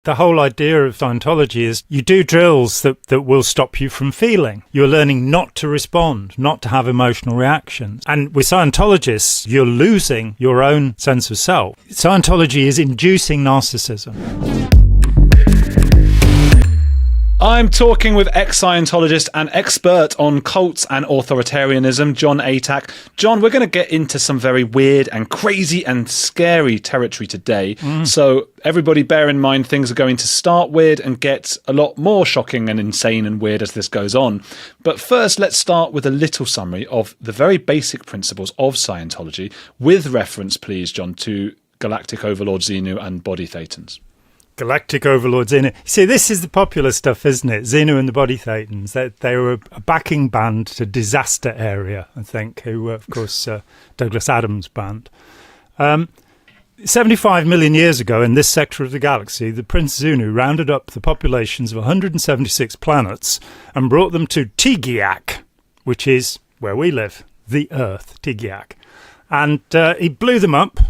The whole idea of Scientology is you do drills that will stop you from feeling. You're learning not to respond, not to have emotional reactions. And with Scientologists, you're losing your own sense of self. Scientology is inducing narcissism. I'm talking with ex-Scientologist and expert on cults and authoritarianism, John Atack. John, we're going to get into some very weird and crazy and scary territory today. So everybody bear in mind things are going to start weird and get a lot more shocking and insane and weird as this goes on. But first, let's start with a little summary of the very basic principles of Scientology, with reference, please, John, to Galactic Overlord Xenu and Body Thetans. Galactic Overlord Xenu. See, this is the popular stuff, isn't it? Xenu and the Body Thetans. They were a backing band to Disaster Area, I think, who were, of course, Douglas Adams' band. 75 million years ago, in this sector of the galaxy, the Prince Xenu rounded up the populations of 176 planets and brought them to Tigiak, which is where we live, the Earth, Tigiak. And he blew them up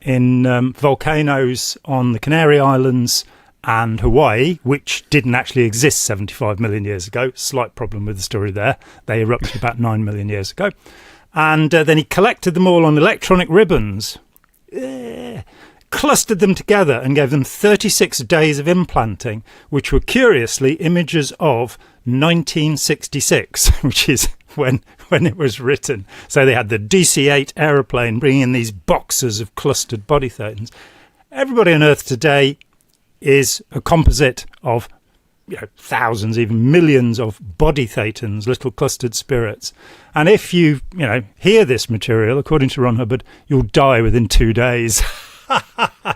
in volcanoes on the Canary Islands and Hawaii, which didn't actually exist 75 million years ago. Slight problem with the story there. They erupted about 9 million years ago. And then he collected them all on electronic ribbons, clustered them together and gave them 36 days of implanting, which were curiously images of 1966, which is when it was written. So they had the DC-8 aeroplane bringing in these boxes of clustered body thetans. Everybody on Earth today is a composite of thousands, even millions of body thetans, little clustered spirits. And if you hear this material, according to Ron Hubbard, you'll die within 2 days.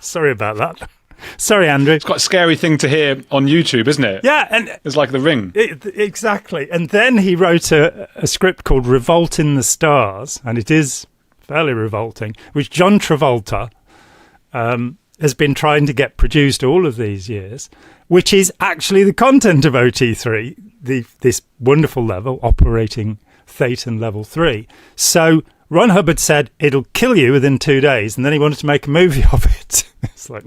Sorry about that. Sorry, Andrew. It's quite a scary thing to hear on YouTube, isn't it? Yeah. And it's like The Ring. Exactly. And then he wrote a script called Revolt in the Stars, and it is fairly revolting, which John Travolta has been trying to get produced all of these years, which is actually the content of OT3, this wonderful level, operating Thetan level 3. So Ron Hubbard said it'll kill you within 2 days, and then he wanted to make a movie of it. It's like,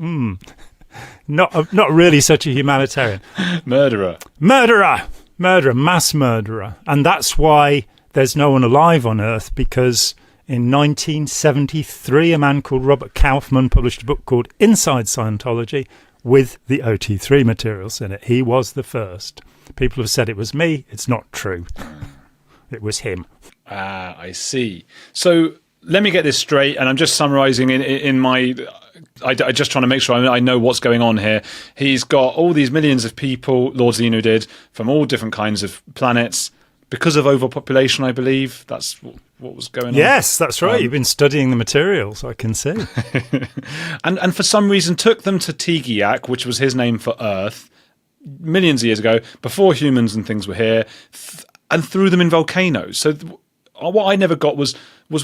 not really such a humanitarian. Murderer, mass murderer. And that's why there's no one alive on Earth, because in 1973, a man called Robert Kaufman published a book called Inside Scientology with the OT3 materials in it. He was the first. People have said it was me. It's not true. It was him. Ah, I see. So let me get this straight, and I'm just summarising in my... I just trying to make sure I know what's going on here. He's got all these millions of people, Lord Xenu did, from all different kinds of planets, because of overpopulation, I believe. That's what was going on. Yes, that's right. You've been studying the materials, I can see. and for some reason took them to Tigiak, which was his name for Earth, millions of years ago, before humans and things were here, and threw them in volcanoes. So what I never got was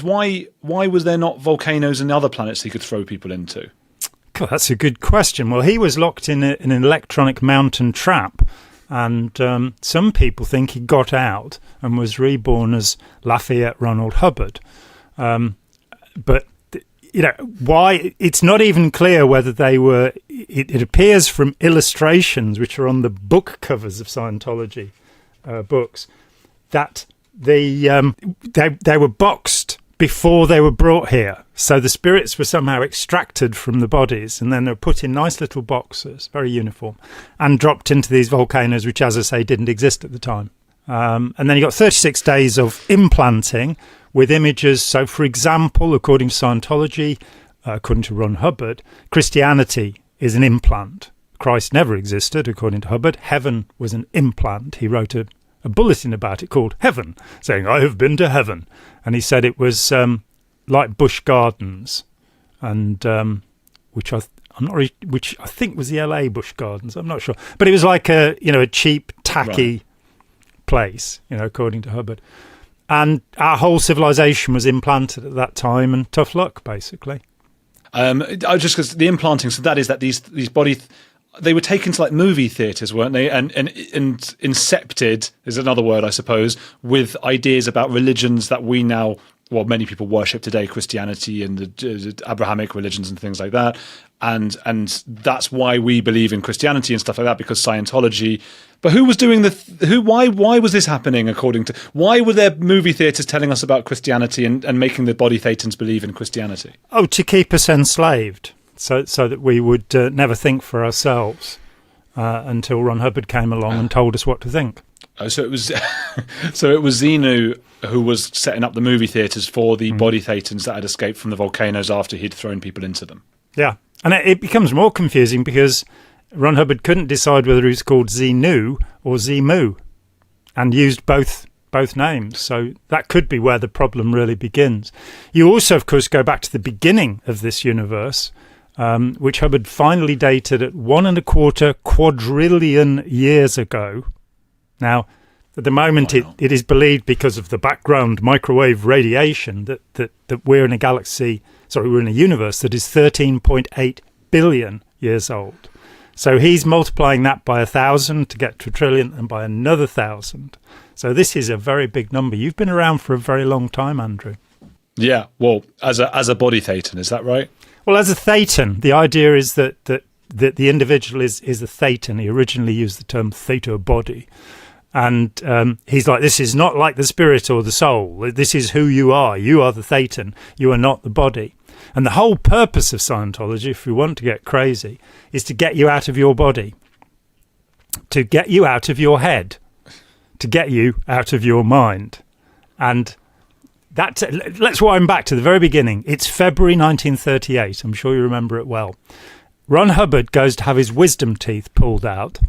why was there not volcanoes and other planets he could throw people into? God, that's a good question. Well, he was locked in an electronic mountain trap, and some people think he got out and was reborn as Lafayette Ronald Hubbard. But why? It's not even clear whether they were. It appears from illustrations which are on the book covers of Scientology books that they were boxed before they were brought here. So the spirits were somehow extracted from the bodies, and then they were put in nice little boxes, very uniform, and dropped into these volcanoes, which, as I say, didn't exist at the time. And then you got 36 days of implanting with images. So, for example, according to Scientology, according to Ron Hubbard, Christianity is an implant. Christ never existed, according to Hubbard. Heaven was an implant. He wrote a bulletin about it called Heaven, saying, I have been to heaven. And he said it was like Busch Gardens, and which I think was the LA Busch Gardens. I'm not sure. But it was like a cheap, tacky place, according to Hubbard. And our whole civilization was implanted at that time, and tough luck, basically. Just because the implanting, so that is that these body... They were taken to like movie theatres, weren't they? And incepted is another word, I suppose, with ideas about religions that we now many people worship today, Christianity and the Abrahamic religions and things like that. And that's why we believe in Christianity and stuff like that, because Scientology. But who was doing why was this happening why were there movie theatres telling us about Christianity and making the body thetans believe in Christianity? Oh, to keep us enslaved, so that we would never think for ourselves until Ron Hubbard came along and told us what to think. So it was Xenu who was setting up the movie theatres for the body thetans that had escaped from the volcanoes after he'd thrown people into them. Yeah, and it becomes more confusing because Ron Hubbard couldn't decide whether he was called Xenu or Zemu, and used both names. So that could be where the problem really begins. You also, of course, go back to the beginning of this universe, which Hubbard finally dated at 1.25 quadrillion years ago. Now, at the moment, it is believed, because of the background microwave radiation, that we're in a galaxy, we're in a universe that is 13.8 billion years old. So he's multiplying that by 1,000 to get to 1 trillion, and by another 1,000. So this is a very big number. You've been around for a very long time, Andrew. Yeah, well, as a body thetan, is that right? Well, as a thetan, the idea is that the individual is a thetan. He originally used the term theta body. And he's like, this is not like the spirit or the soul. This is who you are. You are the thetan. You are not the body. And the whole purpose of Scientology, if we want to get crazy, is to get you out of your body, to get you out of your head, to get you out of your mind. And let's wind back to the very beginning. It's February 1938. I'm sure you remember it well. Ron Hubbard goes to have his wisdom teeth pulled out,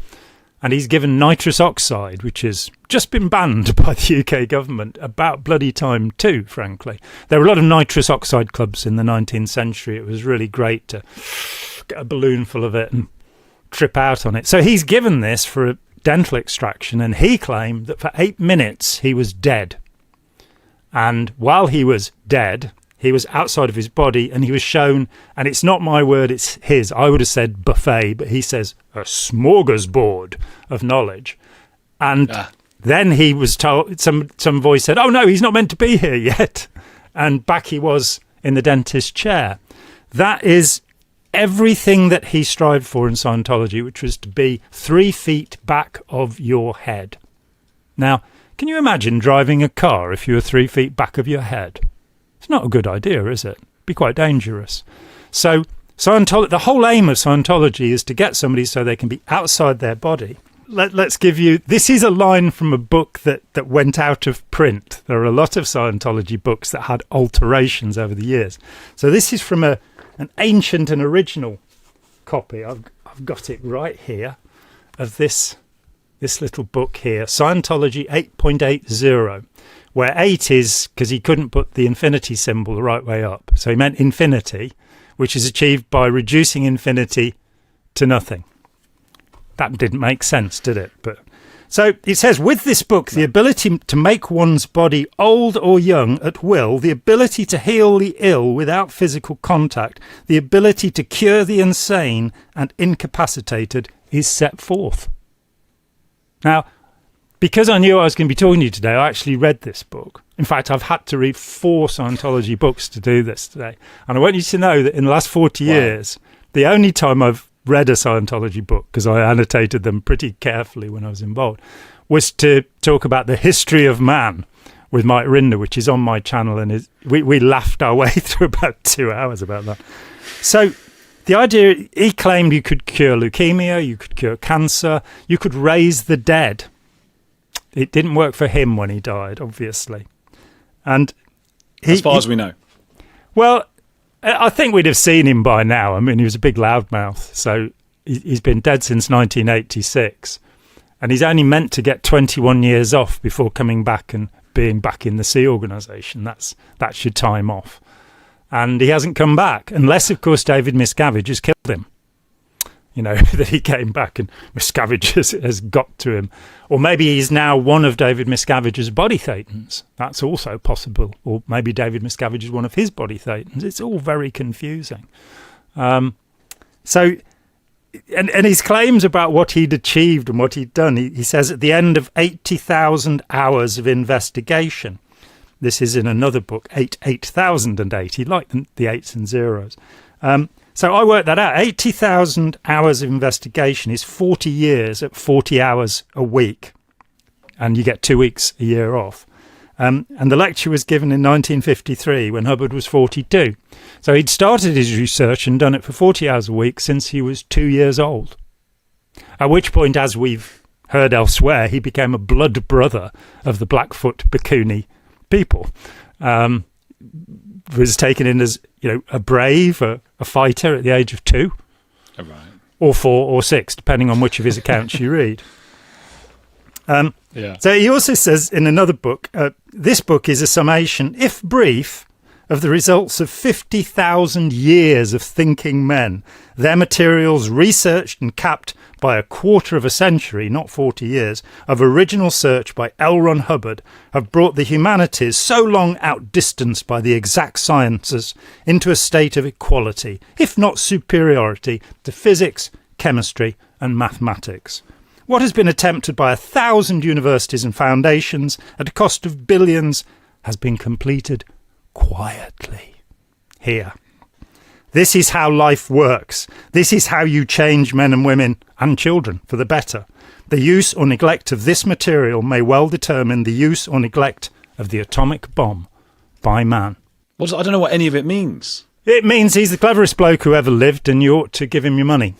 and he's given nitrous oxide, which has just been banned by the UK government. About bloody time too, frankly. There were a lot of nitrous oxide clubs in the 19th century. It was really great to get a balloon full of it and trip out on it. So he's given this for a dental extraction, and he claimed that for 8 minutes he was dead. And while he was dead, he was outside of his body, and he was shown, and it's not my word, it's his. I would have said buffet, but he says a smorgasbord of knowledge. And then he was told, some voice said, oh no, he's not meant to be here yet. And back he was in the dentist chair. That is everything that he strived for in Scientology, which was to be 3 feet back of your head. Now, can you imagine driving a car if you were 3 feet back of your head? It's not a good idea, is it? It'd be quite dangerous. So the whole aim of Scientology is to get somebody so they can be outside their body. Let's give you... This is a line from a book that went out of print. There are a lot of Scientology books that had alterations over the years. So this is from an ancient and original copy. I've got it right here of this little book here, Scientology 8.80. Where 8 is because he couldn't put the infinity symbol the right way up. So he meant infinity, which is achieved by reducing infinity to nothing. That didn't make sense, did it? But so it says, with this book, the ability to make one's body old or young at will, the ability to heal the ill without physical contact, the ability to cure the insane and incapacitated is set forth. Now, because I knew I was going to be talking to you today, I actually read this book. In fact, I've had to read 4 Scientology books to do this today. And I want you to know that in the last 40 years, the only time I've read a Scientology book, because I annotated them pretty carefully when I was involved, was to talk about the history of man with Mike Rinder, which is on my channel. And we laughed our way through about 2 hours about that. So the idea, he claimed you could cure leukemia, you could cure cancer, you could raise the dead. It didn't work for him when he died, obviously. And as far as we know. Well, I think we'd have seen him by now. I mean, he was a big loudmouth. So he's been dead since 1986. And he's only meant to get 21 years off before coming back and being back in the Sea Organisation. That's your time off. And he hasn't come back, unless, of course, David Miscavige has killed him. You know, that he came back and Miscavige has got to him. Or maybe he's now one of David Miscavige's body thetans. That's also possible. Or maybe David Miscavige is one of his body thetans. It's all very confusing. So his claims about what he'd achieved and what he'd done, he says at the end of 80,000 hours of investigation, This is in another book, 8008. He liked the eights and zeros. So I worked that out. 80,000 hours of investigation is 40 years at 40 hours a week. And you get 2 weeks a year off. And the lecture was given in 1953 when Hubbard was 42. So he'd started his research and done it for 40 hours a week since he was 2 years old. At which point, as we've heard elsewhere, he became a blood brother of the Blackfoot Bikuni people. Was taken in as, a brave, a fighter at the age of 2. Oh, right. Or 4 or 6, depending on which of his accounts you read. So he also says in another book, this book is a summation, if brief, of the results of 50,000 years of thinking men, their materials researched and capped by a quarter of a century, not 40 years, of original search by L. Ron Hubbard, have brought the humanities, so long outdistanced by the exact sciences, into a state of equality, if not superiority, to physics, chemistry, and mathematics. What has been attempted by 1,000 universities and foundations at a cost of billions has been completed quietly here. This is how life works. This is how you change men and women and children for the better. The use or neglect of this material may well determine the use or neglect of the atomic bomb by man. I don't know what any of it means. It means he's the cleverest bloke who ever lived and you ought to give him your money.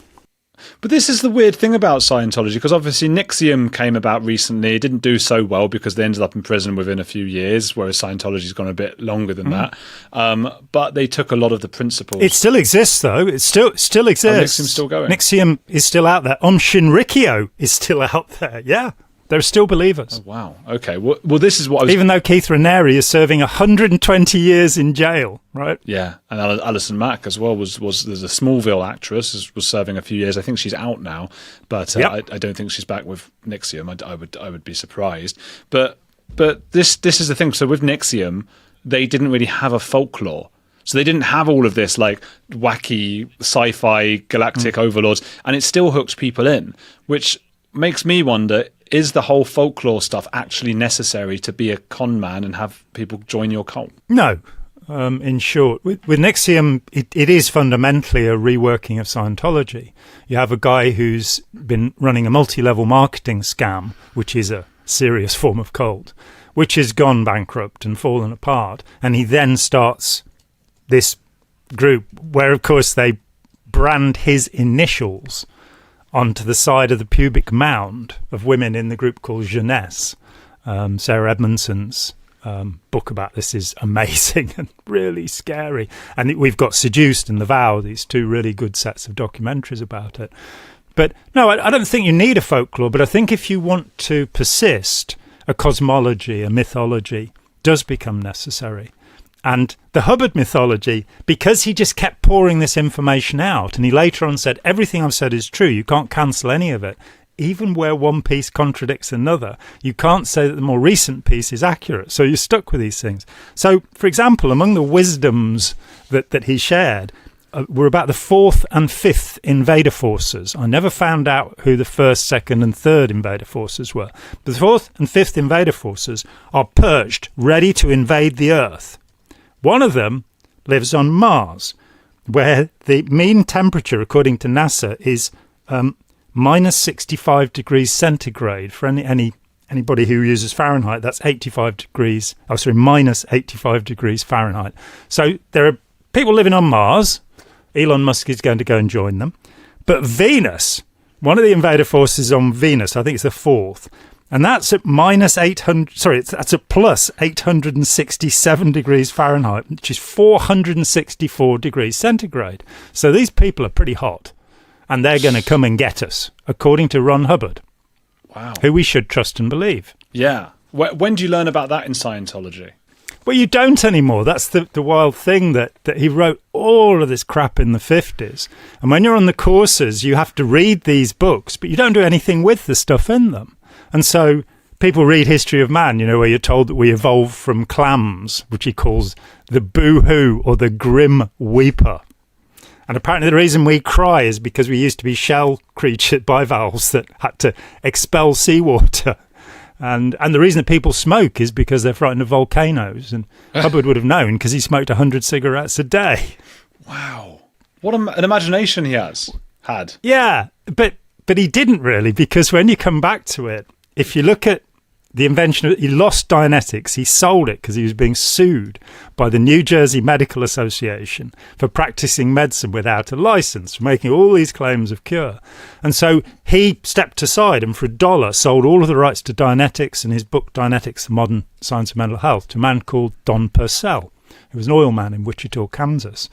But this is the weird thing about Scientology, because obviously NXIVM came about recently. It didn't do so well because they ended up in prison within a few years, whereas Scientology's gone a bit longer than that. But they took a lot of the principles. It still exists, though. It still exists. NXIVM's still going. NXIVM is still out there. Shinrikyo is still out there. Yeah. There are still believers. Oh, wow. Okay. Well, this is what I was... Even though Keith Raniere is serving 120 years in jail, right? Yeah. And Alison Mack as well was there's a Smallville actress, was serving a few years. I think she's out now, but I don't think she's back with NXIVM. I would be surprised. But this is the thing. So with NXIVM, they didn't really have a folklore. So they didn't have all of this like wacky sci-fi galactic overlords, and it still hooked people in, which makes me wonder, is the whole folklore stuff actually necessary to be a con man and have people join your cult? No. In short, with NXIVM, it is fundamentally a reworking of Scientology. You have a guy who's been running a multi-level marketing scam, which is a serious form of cult, which has gone bankrupt and fallen apart. And he then starts this group where, of course, they brand his initials onto the side of the pubic mound of women in the group called Jeunesse. Sarah Edmondson's book about this is amazing and really scary. And we've got Seduced and The Vow, these two really good sets of documentaries about it. But no, I don't think you need a folklore, but I think if you want to persist, a cosmology, a mythology does become necessary. And the Hubbard mythology, because he just kept pouring this information out, and he later on said, everything I've said is true, you can't cancel any of it. Even where one piece contradicts another, you can't say that the more recent piece is accurate. So you're stuck with these things. So, for example, among the wisdoms that he shared were about the 4th and 5th invader forces. I never found out who the 1st, 2nd and 3rd invader forces were. But the 4th and 5th invader forces are perched, ready to invade the Earth. One of them lives on Mars, where the mean temperature, according to NASA, is minus 65 degrees centigrade. For anybody who uses Fahrenheit, that's 85 degrees. Minus 85 degrees Fahrenheit. So there are people living on Mars. Elon Musk is going to go and join them. But Venus, one of the invader forces on Venus, I think it's the 4th, and that's at that's at plus 867 degrees Fahrenheit, which is 464 degrees centigrade. So these people are pretty hot, and they're going to come and get us, according to Ron Hubbard. Wow. Who we should trust and believe. Yeah. When do you learn about that in Scientology? Well, you don't anymore. That's the wild thing, that he wrote all of this crap in the 50s. And when you're on the courses, you have to read these books, but you don't do anything with the stuff in them. And so people read History of Man, where you're told that we evolved from clams, which he calls the boo-hoo or the grim weeper. And apparently the reason we cry is because we used to be shell creature bivalves that had to expel seawater. And the reason that people smoke is because they're frightened of volcanoes. And Hubbard would have known because he smoked 100 cigarettes a day. Wow. What an imagination he had. Yeah, but he didn't really, because when you come back to it, if you look at the invention, he lost Dianetics. He sold it because he was being sued by the New Jersey Medical Association for practicing medicine without a license, for making all these claims of cure. And so he stepped aside and for $1 sold all of the rights to Dianetics and his book Dianetics, The Modern Science of Mental Health, to a man called Don Purcell, who was an oil man in Wichita, Kansas.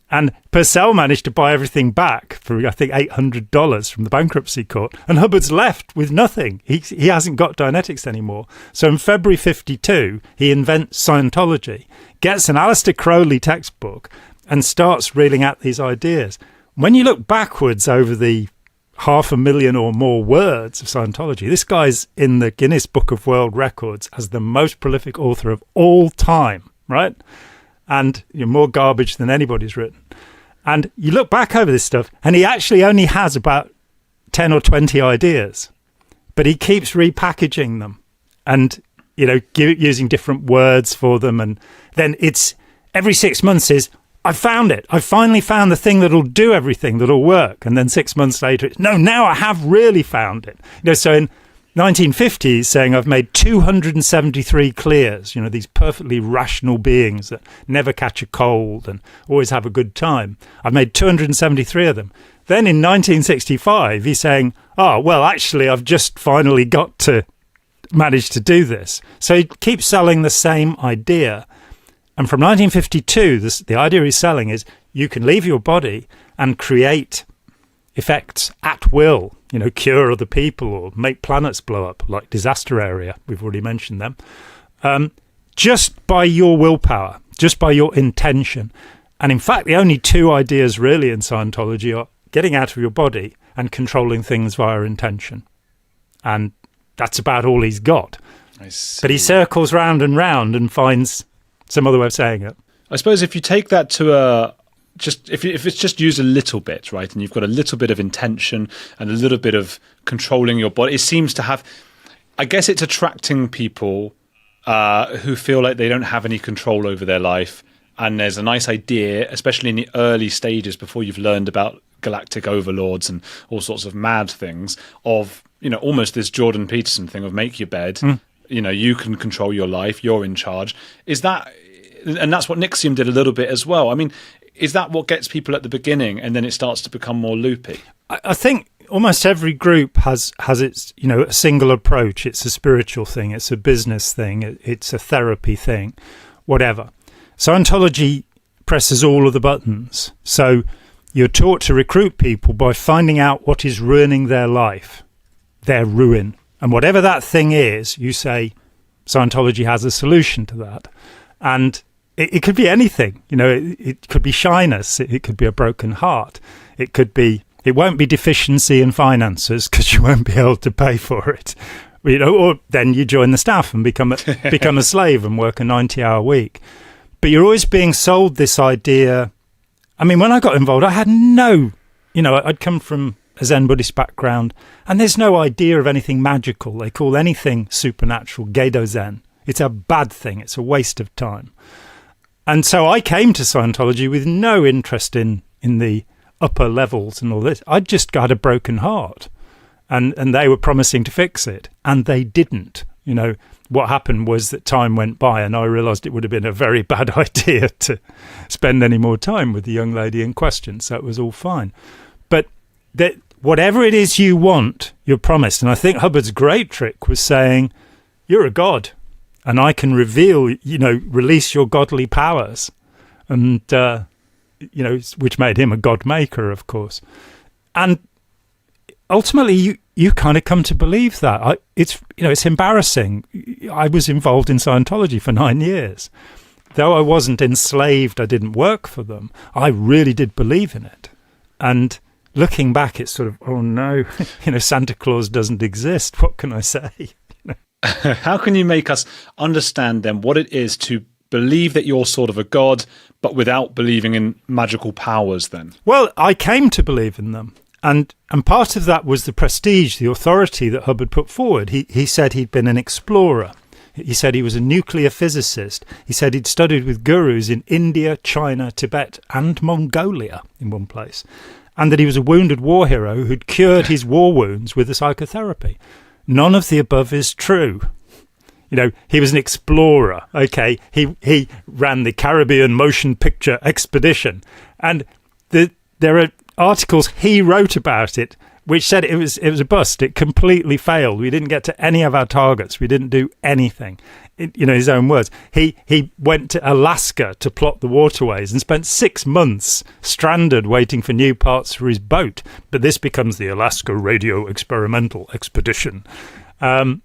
And Purcell managed to buy everything back for, I think, $800 from the bankruptcy court. And Hubbard's left with nothing. He hasn't got Dianetics anymore. So in February 52, he invents Scientology, gets an Aleister Crowley textbook, and starts reeling out these ideas. When you look backwards over the 500,000 or more words of Scientology, this guy's in the Guinness Book of World Records as the most prolific author of all time, right? And more garbage than anybody's written. And you look back over this stuff, and he actually only has about 10 or 20 ideas, but he keeps repackaging them and, using different words for them. And then it's every 6 months is, I found it. I finally found the thing that'll do everything, that'll work. And then 6 months later, it's, no, now I have really found it. So in 1950s, saying I've made 273 clears, these perfectly rational beings that never catch a cold and always have a good time. I've made 273 of them. Then in 1965, he's saying, oh, well, actually, I've just finally got to manage to do this. So he keeps selling the same idea. And from 1952, the idea he's selling is you can leave your body and create effects at will, cure other people or make planets blow up, like Disaster Area. We've already mentioned them. Just by your willpower, just by your intention. And in fact, the only two ideas really in Scientology are getting out of your body and controlling things via intention. And that's about all he's got. I see. But he circles round and finds some other way of saying it. I suppose if you take that to if it's just used a little bit, right, and you've got a little bit of intention and a little bit of controlling your body, it seems to have, I guess it's attracting people who feel like they don't have any control over their life. And there's a nice idea, especially in the early stages before you've learned about galactic overlords and all sorts of mad things, of, almost this Jordan Peterson thing of make your bed, you can control your life, you're in charge. And that's what Nixium did a little bit as well. I mean, is that what gets people at the beginning and then it starts to become more loopy? I think almost every group has its, a single approach. It's a spiritual thing. It's a business thing. It's a therapy thing, whatever. Scientology presses all of the buttons. So you're taught to recruit people by finding out what is ruining their life, their ruin. And whatever that thing is, you say, Scientology has a solution to that. And it could be anything, it could be shyness, it could be a broken heart, it won't be deficiency in finances because you won't be able to pay for it, or then you join the staff and become a slave and work a 90-hour week. But you're always being sold this idea. I mean, when I got involved, I had I'd come from a Zen Buddhist background, and there's no idea of anything magical. They call anything supernatural Gedo Zen. It's a bad thing. It's a waste of time. And so I came to Scientology with no interest in the upper levels and all this. I just got a broken heart. And they were promising to fix it. And they didn't. What happened was that time went by and I realised it would have been a very bad idea to spend any more time with the young lady in question. So it was all fine. But that whatever it is you want, you're promised. And I think Hubbard's great trick was saying, you're a god. And I can release your godly powers, and which made him a god maker, of course. And ultimately, you kind of come to believe that. It's embarrassing. I was involved in Scientology for 9 years, though I wasn't enslaved. I didn't work for them. I really did believe in it. And looking back, it's sort of, oh no, Santa Claus doesn't exist. What can I say? How can you make us understand then what it is to believe that you're sort of a god, but without believing in magical powers then? Well, I came to believe in them. And part of that was the prestige, the authority that Hubbard put forward. He said he'd been an explorer. He said he was a nuclear physicist. He said he'd studied with gurus in India, China, Tibet, and Mongolia in one place. And that he was a wounded war hero who'd cured his war wounds with a psychotherapy. None of the above is true. He was an explorer. Okay, he ran the Caribbean Motion Picture Expedition. And there are articles he wrote about it which said it was a bust. It completely failed. We didn't get to any of our targets. We didn't do anything. His own words. He went to Alaska to plot the waterways and spent 6 months stranded waiting for new parts for his boat. But this becomes the Alaska Radio Experimental Expedition. And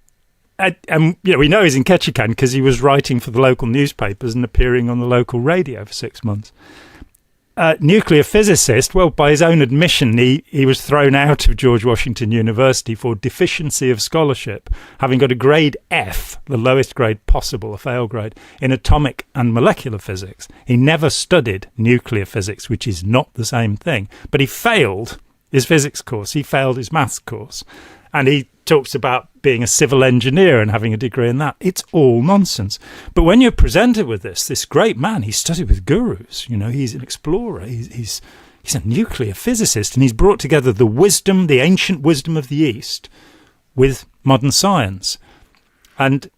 we know he's in Ketchikan because he was writing for the local newspapers and appearing on the local radio for 6 months. Nuclear physicist, well, by his own admission, he was thrown out of George Washington University for deficiency of scholarship, having got a grade F, the lowest grade possible, a fail grade, in atomic and molecular physics. He never studied nuclear physics, which is not the same thing, but he failed his physics course, he failed his maths course, and he talks about being a civil engineer and having a degree in that. It's all nonsense. But when you're presented with this great man, he studied with gurus, he's an explorer, he's a nuclear physicist, and he's brought together the wisdom, the ancient wisdom of the East with modern science. And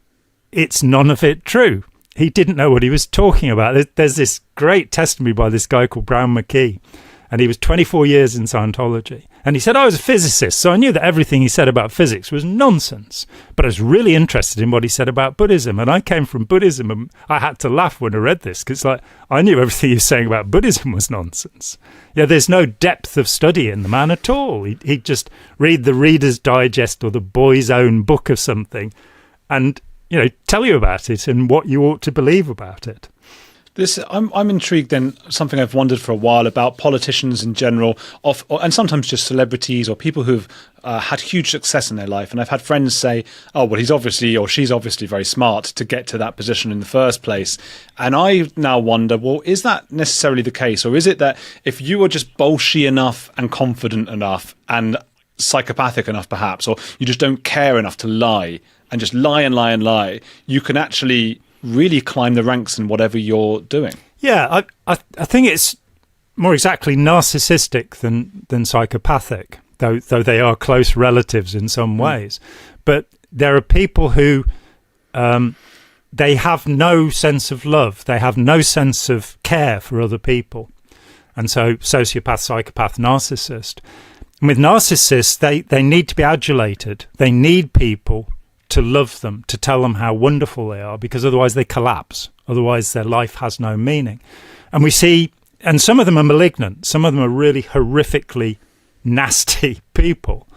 it's none of it true. He didn't know what he was talking about. There's this great testimony by this guy called Brown McKee, and he was 24 years in Scientology. And he said, I was a physicist, so I knew that everything he said about physics was nonsense. But I was really interested in what he said about Buddhism. And I came from Buddhism, and I had to laugh when I read this, because I knew everything he was saying about Buddhism was nonsense. Yeah, there's no depth of study in the man at all. He'd just read the Reader's Digest or the Boy's Own book of something and, tell you about it and what you ought to believe about it. I'm intrigued then, something I've wondered for a while about politicians in general, and sometimes just celebrities or people who've had huge success in their life. And I've had friends say, oh, well, he's obviously, or she's obviously very smart to get to that position in the first place. And I now wonder, well, is that necessarily the case? Or is it that if you are just bolshy enough and confident enough and psychopathic enough perhaps, or you just don't care enough to lie and just lie and lie and lie, you can actually really climb the ranks in whatever you're doing? Yeah, I think it's more exactly narcissistic than psychopathic, though they are close relatives in some ways. But there are people who they have no sense of love. They have no sense of care for other people. And so sociopath, psychopath, narcissist. And with narcissists, they need to be adulated. They need people to love them, to tell them how wonderful they are, because otherwise they collapse. Otherwise their life has no meaning. And we see, and some of them are malignant, some of them are really horrifically nasty people,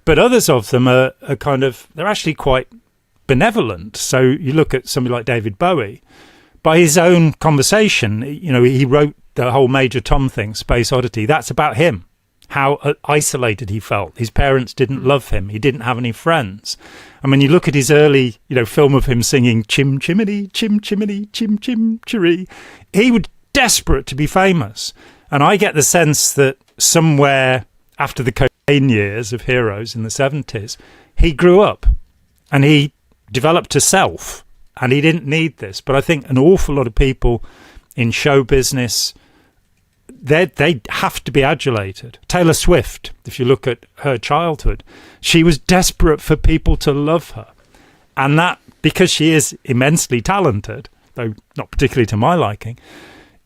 but others of them are they're actually quite benevolent. So you look at somebody like David Bowie, by his own conversation, he wrote the whole Major Tom thing, Space Oddity. That's about him, how isolated he felt. His parents didn't love him. He didn't have any friends. And when you look at his early, film of him singing Chim Chimney, Chim Chimney, Chim Chim Chiree, he was desperate to be famous. And I get the sense that somewhere after the cocaine years of Heroes in the 70s, he grew up and he developed a self, and he didn't need this. But I think an awful lot of people in show business, they have to be adulated. Taylor Swift, if you look at her childhood, she was desperate for people to love her. And that, because she is immensely talented, though not particularly to my liking,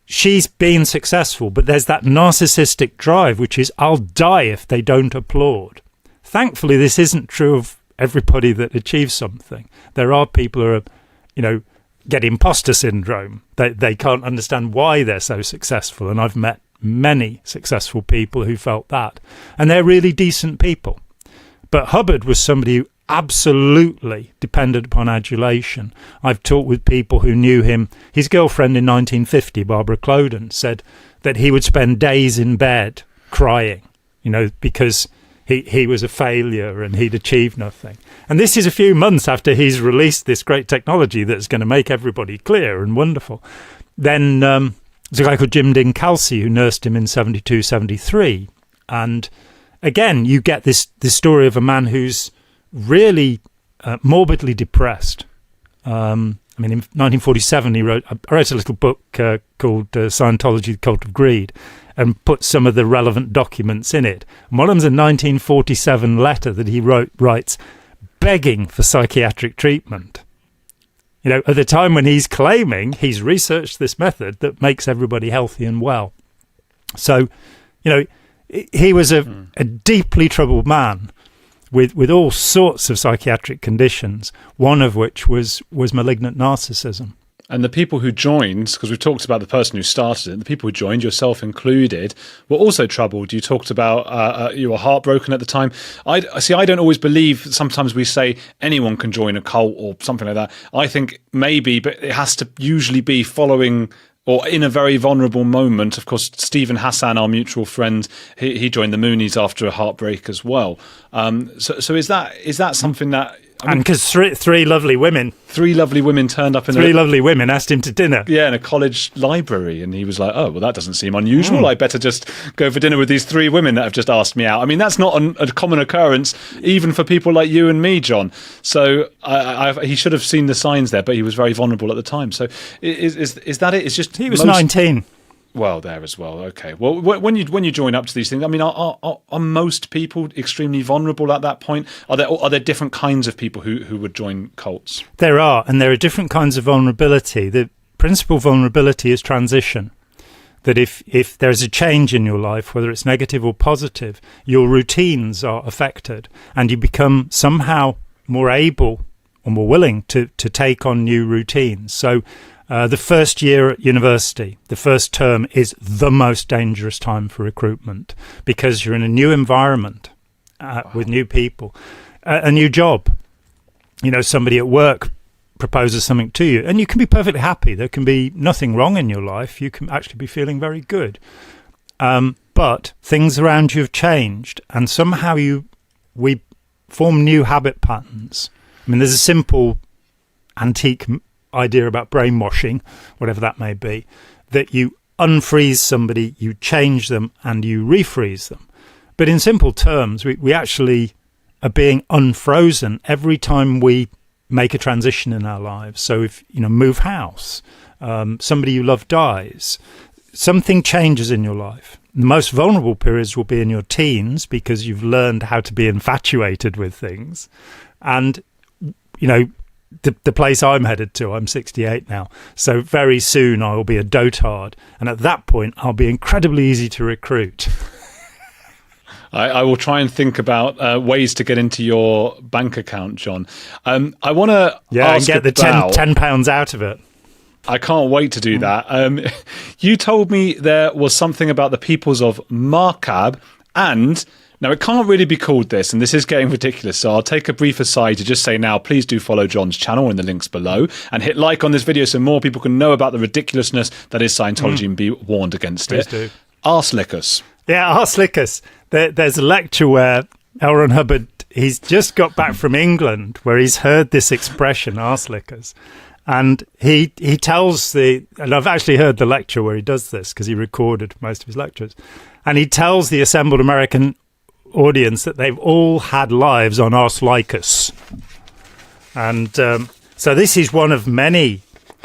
she's been successful. But there's that narcissistic drive, which is, I'll die if they don't applaud. Thankfully, this isn't true of everybody that achieves something. There are people who are, get imposter syndrome. They can't understand why they're so successful. And I've met many successful people who felt that. And they're really decent people. But Hubbard was somebody who absolutely depended upon adulation. I've talked with people who knew him. His girlfriend in 1950, Barbara Cloden, said that he would spend days in bed crying, because he was a failure and he'd achieved nothing. And this is a few months after he's released this great technology that's going to make everybody clear and wonderful. Then there's a guy called Jim Dean Kelsey who nursed him in 72, 73. And again, you get this story of a man who's really morbidly depressed. In 1947, I wrote a little book called Scientology, The Cult of Greed, and put some of the relevant documents in it. And one of them's a 1947 letter that he writes begging for psychiatric treatment. At the time when he's claiming he's researched this method that makes everybody healthy and well. So, he was a deeply troubled man with all sorts of psychiatric conditions, one of which was malignant narcissism. And the people who joined, because we've talked about the person who started it, the people who joined, yourself included, were also troubled. You talked about you were heartbroken at the time. I don't always believe, sometimes we say anyone can join a cult or something like that. I think maybe, but it has to usually be following or in a very vulnerable moment. Of course, Stephen Hassan, our mutual friend, he joined the Moonies after a heartbreak as well. So is that something that... And because three lovely women turned up in three lovely women asked him to dinner. Yeah, in a college library, and he was like, "Oh, well, that doesn't seem unusual. I better just go for dinner with these three women that have just asked me out." I mean, that's not a common occurrence, even for people like you and me, John. So he should have seen the signs there, but he was very vulnerable at the time. So is that it? It's just he was 19. Well, there as well. Okay. Well, when you join up to these things, I mean, are most people extremely vulnerable at that point? Are there different kinds of people who would join cults? There are, and there are different kinds of vulnerability. The principal vulnerability is transition. That if there's a change in your life, whether it's negative or positive, your routines are affected, and you become somehow more able or more willing to take on new routines. So. The first year at university, the first term, is the most dangerous time for recruitment because you're in a new environment with new people, a new job. Somebody at work proposes something to you and you can be perfectly happy. There can be nothing wrong in your life. You can actually be feeling very good. But things around you have changed and somehow we form new habit patterns. I mean, there's a simple antique idea about brainwashing, whatever that may be, that you unfreeze somebody, you change them, and you refreeze them. But in simple terms, we actually are being unfrozen every time we make a transition in our lives. So if, move house, somebody you love dies, something changes in your life. The most vulnerable periods will be in your teens because you've learned how to be infatuated with things. And, the place I'm headed to, I'm 68 now, so very soon I will be a dotard, and at that point I'll be incredibly easy to recruit. I will try and think about ways to get into your bank account, John. I want to ask and get the £10 out of it. I can't wait to do that. You told me there was something about the peoples of Markab and... Now, it can't really be called this, and this is getting ridiculous, so I'll take a brief aside to just say now, please do follow John's channel in the links below, and hit like on this video so more people can know about the ridiculousness that is Scientology and be warned against please it. Do. Arselicus. Yeah, Arselicus. There's a lecture where L. Ron Hubbard, he's just got back from England, where he's heard this expression, Arselicus. And he tells and I've actually heard the lecture where he does this, because he recorded most of his lectures, and he tells the assembled American audience that they've all had lives on Arselicus. And so this is one of many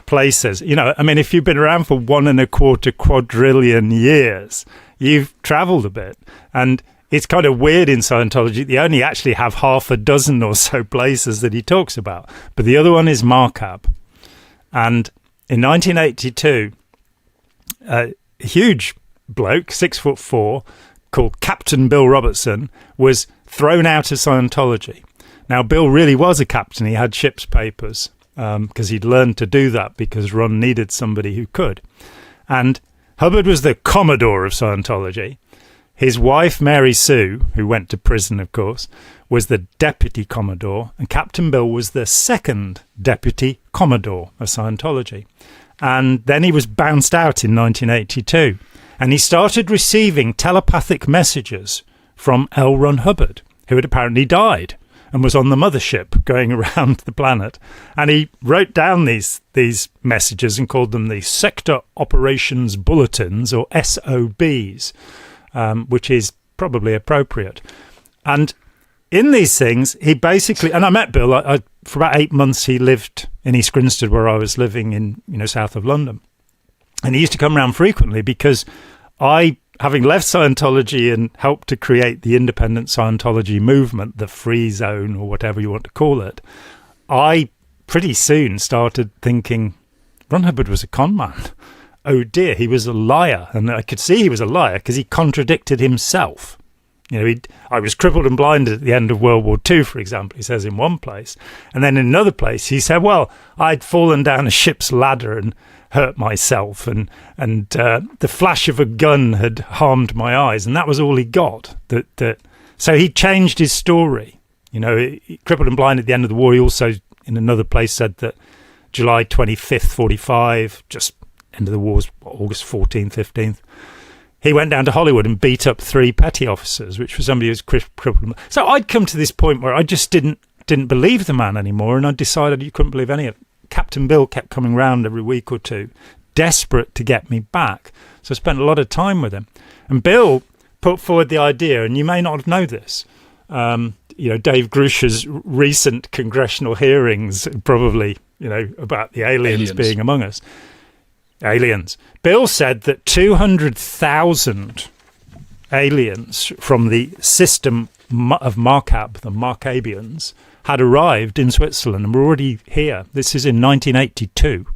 places. If you've been around for 1.25 quadrillion years, you've traveled a bit. And it's kind of weird in Scientology. They only actually have half a dozen or so places that he talks about. But the other one is Markab. And in 1982, a huge bloke, 6'4", called Captain Bill Robertson, was thrown out of Scientology. Now, Bill really was a captain. He had ship's papers because he'd learned to do that because Ron needed somebody who could. And Hubbard was the Commodore of Scientology. His wife, Mary Sue, who went to prison, of course, was the Deputy Commodore, and Captain Bill was the second Deputy Commodore of Scientology. And then he was bounced out in 1982. And he started receiving telepathic messages from L. Ron Hubbard, who had apparently died and was on the mothership going around the planet. And he wrote down these messages and called them the Sector Operations Bulletins, or SOBs, which is probably appropriate. And in these things, he basically, and I met Bill, for about 8 months, he lived in East Grinstead, where I was living in, south of London. And he used to come around frequently because I, having left Scientology and helped to create the independent Scientology movement, the free zone or whatever you want to call it, I pretty soon started thinking, Ron Hubbard was a con man. Oh dear, he was a liar. And I could see he was a liar because he contradicted himself. I was crippled and blinded at the end of World War II, for example, he says in one place. And then in another place, he said, well, I'd fallen down a ship's ladder and hurt myself, and the flash of a gun had harmed my eyes, and that was all he got. So he changed his story. He crippled and blind at the end of the war. He also, in another place, said that July 25th, 45, just end of the war, August 14th, 15th, he went down to Hollywood and beat up 3 petty officers, which was somebody who was crippled. So I'd come to this point where I just didn't believe the man anymore, and I decided you couldn't believe any of it. Captain Bill kept coming round every week or two, desperate to get me back. So I spent a lot of time with him. And Bill put forward the idea, and you may not know this, Dave Grush's recent congressional hearings, probably, about the aliens being among us. Aliens. Bill said that 200,000 aliens from the system of Markab, the Markabians, had arrived in Switzerland and were already here. This is in 1982.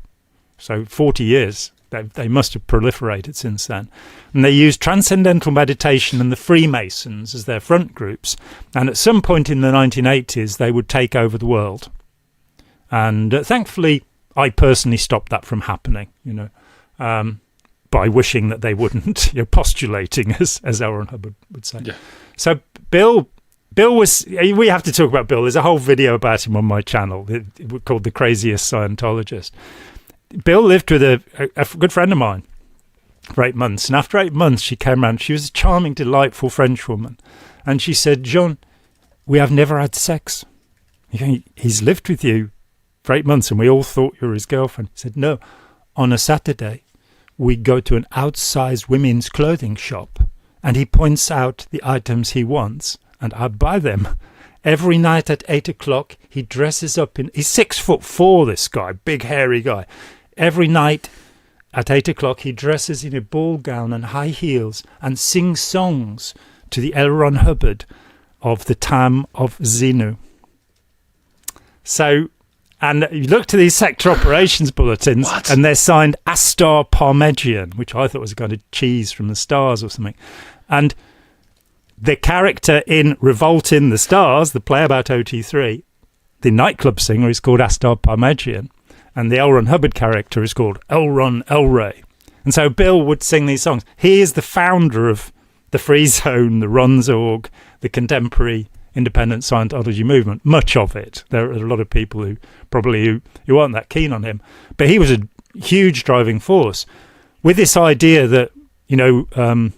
So 40 years. They must have proliferated since then. And they used Transcendental Meditation and the Freemasons as their front groups. And at some point in the 1980s, they would take over the world. And thankfully, I personally stopped that from happening, by wishing that they wouldn't, postulating, as L. Ron Hubbard would say. Yeah. So Bill was, we have to talk about Bill. There's a whole video about him on my channel called The Craziest Scientologist. Bill lived with a good friend of mine for 8 months. And after 8 months, she came around. She was a charming, delightful French woman. And she said, John, we have never had sex. He's lived with you for 8 months and we all thought you were his girlfriend. He said, no, on a Saturday, we go to an outsized women's clothing shop and he points out the items he wants and I buy them. Every night at 8 o'clock, he dresses up he's 6'4", this guy, big hairy guy. Every night at 8 o'clock, he dresses in a ball gown and high heels and sings songs to the L. Ron Hubbard of the time of Xenu. So, and you look to these sector operations bulletins, and they're signed Astar Parmegian, which I thought was a kind of cheese from the stars or something. And the character in Revolt in the Stars, the play about OT3, the nightclub singer is called Astar Parmegian, and the L. Ron Hubbard character is called L. Ron El Ray. And so Bill would sing these songs. He is the founder of the Free Zone, the Ronzorg, the contemporary independent Scientology movement, much of it. There are a lot of people who aren't that keen on him. But he was a huge driving force with this idea that, by,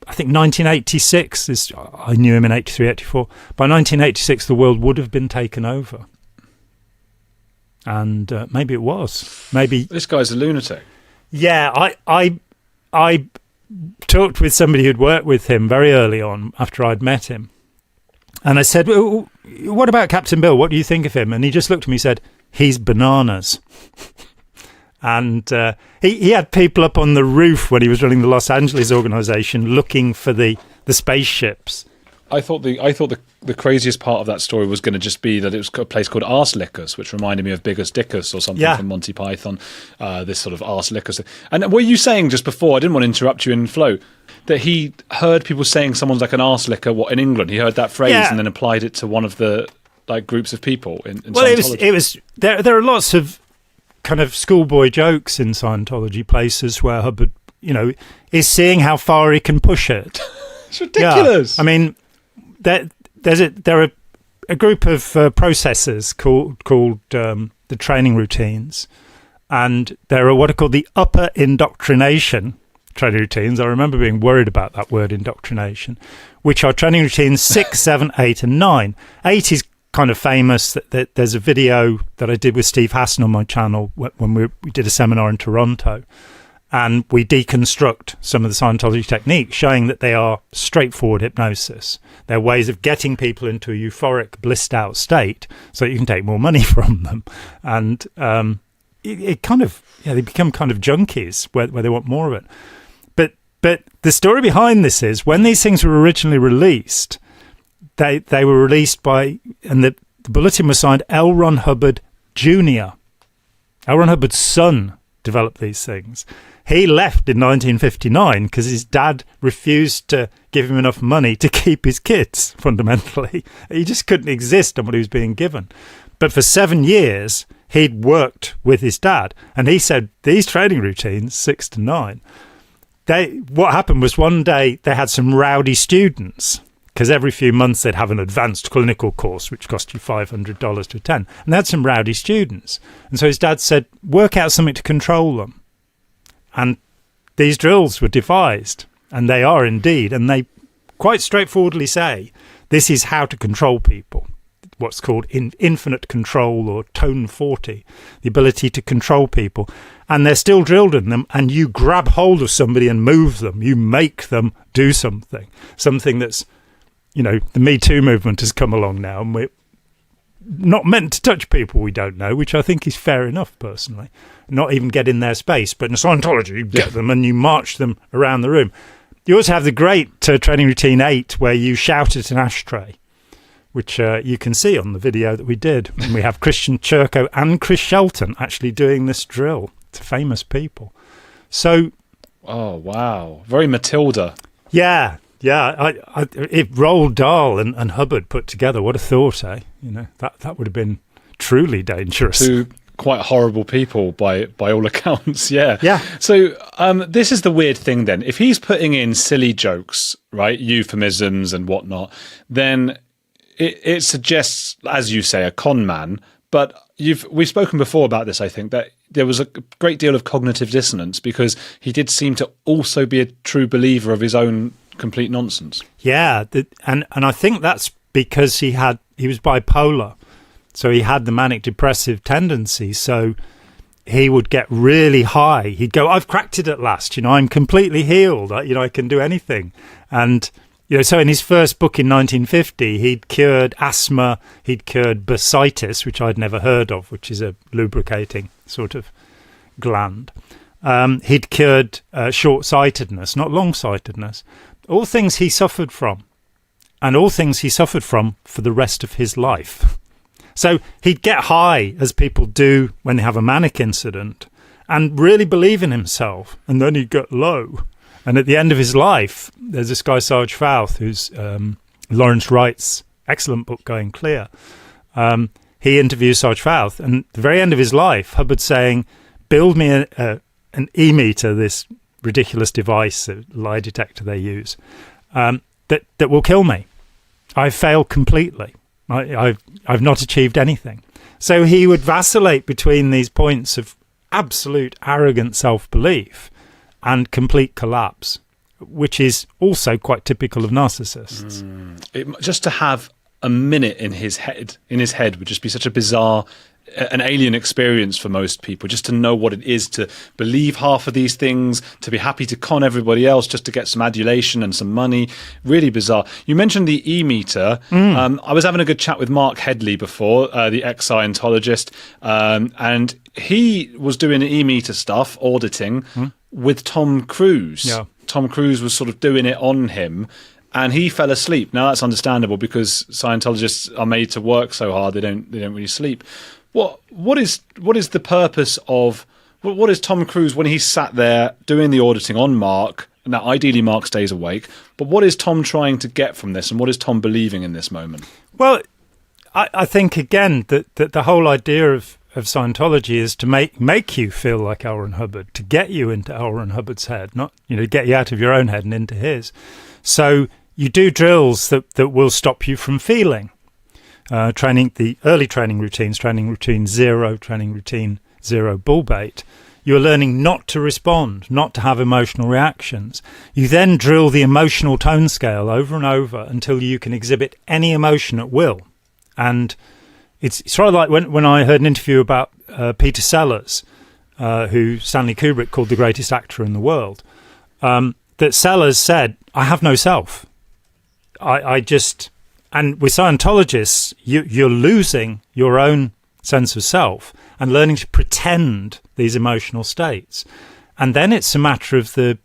I think, 1986, I knew him in 83, 84, by 1986 the world would have been taken over. And maybe it was. Maybe this guy's a lunatic. Yeah, I talked with somebody who'd worked with him very early on after I'd met him. And I said, well, what about Captain Bill? What do you think of him? And he just looked at me and said, he's bananas. And he had people up on the roof when he was running the Los Angeles organization looking for the spaceships. I thought the craziest part of that story was going to just be that it was a place called Arse Lickers, which reminded me of Biggus Dickus or something from Monty Python, this sort of Arse Lickers. And were you saying just before, I didn't want to interrupt you in flow, that he heard people saying someone's like an arse licker in England? He heard that phrase and then applied it to one of the groups of people in Scientology. It was there are lots of kind of schoolboy jokes in Scientology places where Hubbard, is seeing how far he can push it. It's ridiculous. Yeah. I mean, there are a group of processors called the training routines, and there are what are called the upper indoctrination training routines. I remember being worried about that word indoctrination, which are training routines 6, 7, 8, and 9. 8 is kind of famous. That there's a video that I did with Steve Hassan on my channel when we did a seminar in Toronto, and we deconstruct some of the Scientology techniques, showing that they are straightforward hypnosis. They're ways of getting people into a euphoric, blissed out state so that you can take more money from them. And it kind of, they become kind of junkies where they want more of it. But the story behind this is, when these things were originally released, they were released by, and the bulletin was signed L. Ron Hubbard Jr. L. Ron Hubbard's son developed these things. He left in 1959 because his dad refused to give him enough money to keep his kids, fundamentally. He just couldn't exist on what he was being given. But for 7 years, he'd worked with his dad. And he said these training routines, 6 to 9, what happened was one day they had some rowdy students, because every few months they'd have an advanced clinical course, which cost you $500 to attend. And they had some rowdy students. And so his dad said, work out something to control them. And these drills were devised, and they are indeed, and they quite straightforwardly say, this is how to control people. What's called infinite control, or tone 40, the ability to control people. And they're still drilled in them, and you grab hold of somebody and move them. You make them do something that's, the Me Too movement has come along now, and we're not meant to touch people we don't know, which I think is fair enough, personally. Not even get in their space. But in Scientology, you get them and you march them around the room. You also have the great training routine 8, where you shout at an ashtray, which you can see on the video that we did. And we have Christian Churko and Chris Shelton actually doing this drill to famous people. So, oh wow, very Matilda. Yeah. If Roald Dahl and Hubbard put together, what a thought, eh? That would have been truly dangerous. Two quite horrible people by all accounts. Yeah. So this is the weird thing then. If he's putting in silly jokes, right, euphemisms and whatnot, then it suggests, as you say, a con man. But we've spoken before about this, I think, that there was a great deal of cognitive dissonance, because he did seem to also be a true believer of his own complete nonsense. Yeah, and I think that's because he was bipolar, so he had the manic depressive tendency. So he would get really high. He'd go, "I've cracked it at last. I'm completely healed. I can do anything." And so in his first book in 1950, he'd cured asthma, he'd cured bursitis, which I'd never heard of, which is a lubricating sort of gland. He'd cured short-sightedness, not long-sightedness. All things he suffered from, and all things he suffered from for the rest of his life. So he'd get high, as people do when they have a manic incident, and really believe in himself, and then he'd get low. And at the end of his life, there's this guy, Sarge Fouth, who's Lawrence Wright's excellent book, Going Clear. He interviews Sarge Fouth, and at the very end of his life, Hubbard's saying, build me an e-meter, this ridiculous device, a lie detector they use, that will kill me. I've failed completely. I've not achieved anything. So he would vacillate between these points of absolute arrogant self-belief and complete collapse, which is also quite typical of narcissists. Just to have a minute in his head would just be such a bizarre, an alien experience for most people, just to know what it is to believe half of these things, to be happy to con everybody else just to get some adulation and some money. Really bizarre. You mentioned the e-meter. I was having a good chat with Mark Headley before, the ex-Scientologist, and he was doing e-meter stuff, auditing, with Tom Cruise. Yeah. Tom Cruise was sort of doing it on him, and he fell asleep. Now that's understandable, because Scientologists are made to work so hard they don't really sleep. What is the purpose of what is Tom Cruise when he's sat there doing the auditing on Mark? Now ideally Mark stays awake, but what is Tom trying to get from this, and what is Tom believing in this moment? Well, I think again that the whole idea of Scientology is to make you feel like L. Ron Hubbard, to get you into L. Ron Hubbard's head, not get you out of your own head and into his. So you do drills that will stop you from feeling. The early training routines, training routine 0, training routine 0 bull bait. You're learning not to respond, not to have emotional reactions. You then drill the emotional tone scale over and over until you can exhibit any emotion at will. And it's sort of like when I heard an interview about Peter Sellers, who Stanley Kubrick called the greatest actor in the world, that Sellers said, I have no self. And with Scientologists, you're losing your own sense of self and learning to pretend these emotional states. And then it's a matter of the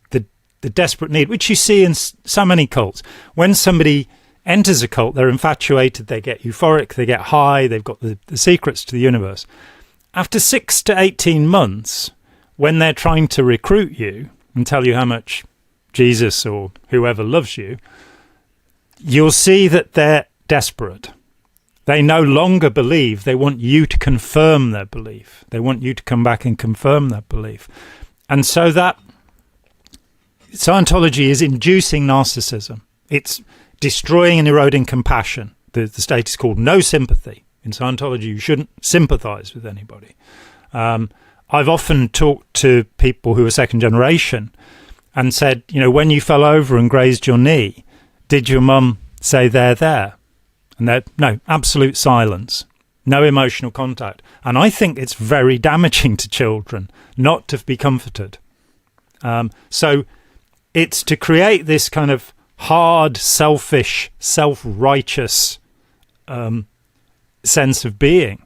desperate need, which you see in so many cults. When somebody enters a cult, they're infatuated, they get euphoric, they get high, they've got the secrets to the universe. After 6 to 18 months, when they're trying to recruit you and tell you how much Jesus or whoever loves you, you'll see that they're desperate. They no longer believe. They want you to confirm their belief. They want you to come back and confirm that belief. And so that Scientology is inducing narcissism. It's destroying and eroding compassion. The state is called no sympathy. In Scientology, you shouldn't sympathize with anybody. I've often talked to people who are second generation and said, when you fell over and grazed your knee, did your mum say there? And no, absolute silence, no emotional contact. And I think it's very damaging to children not to be comforted. So it's to create this kind of hard, selfish, self-righteous sense of being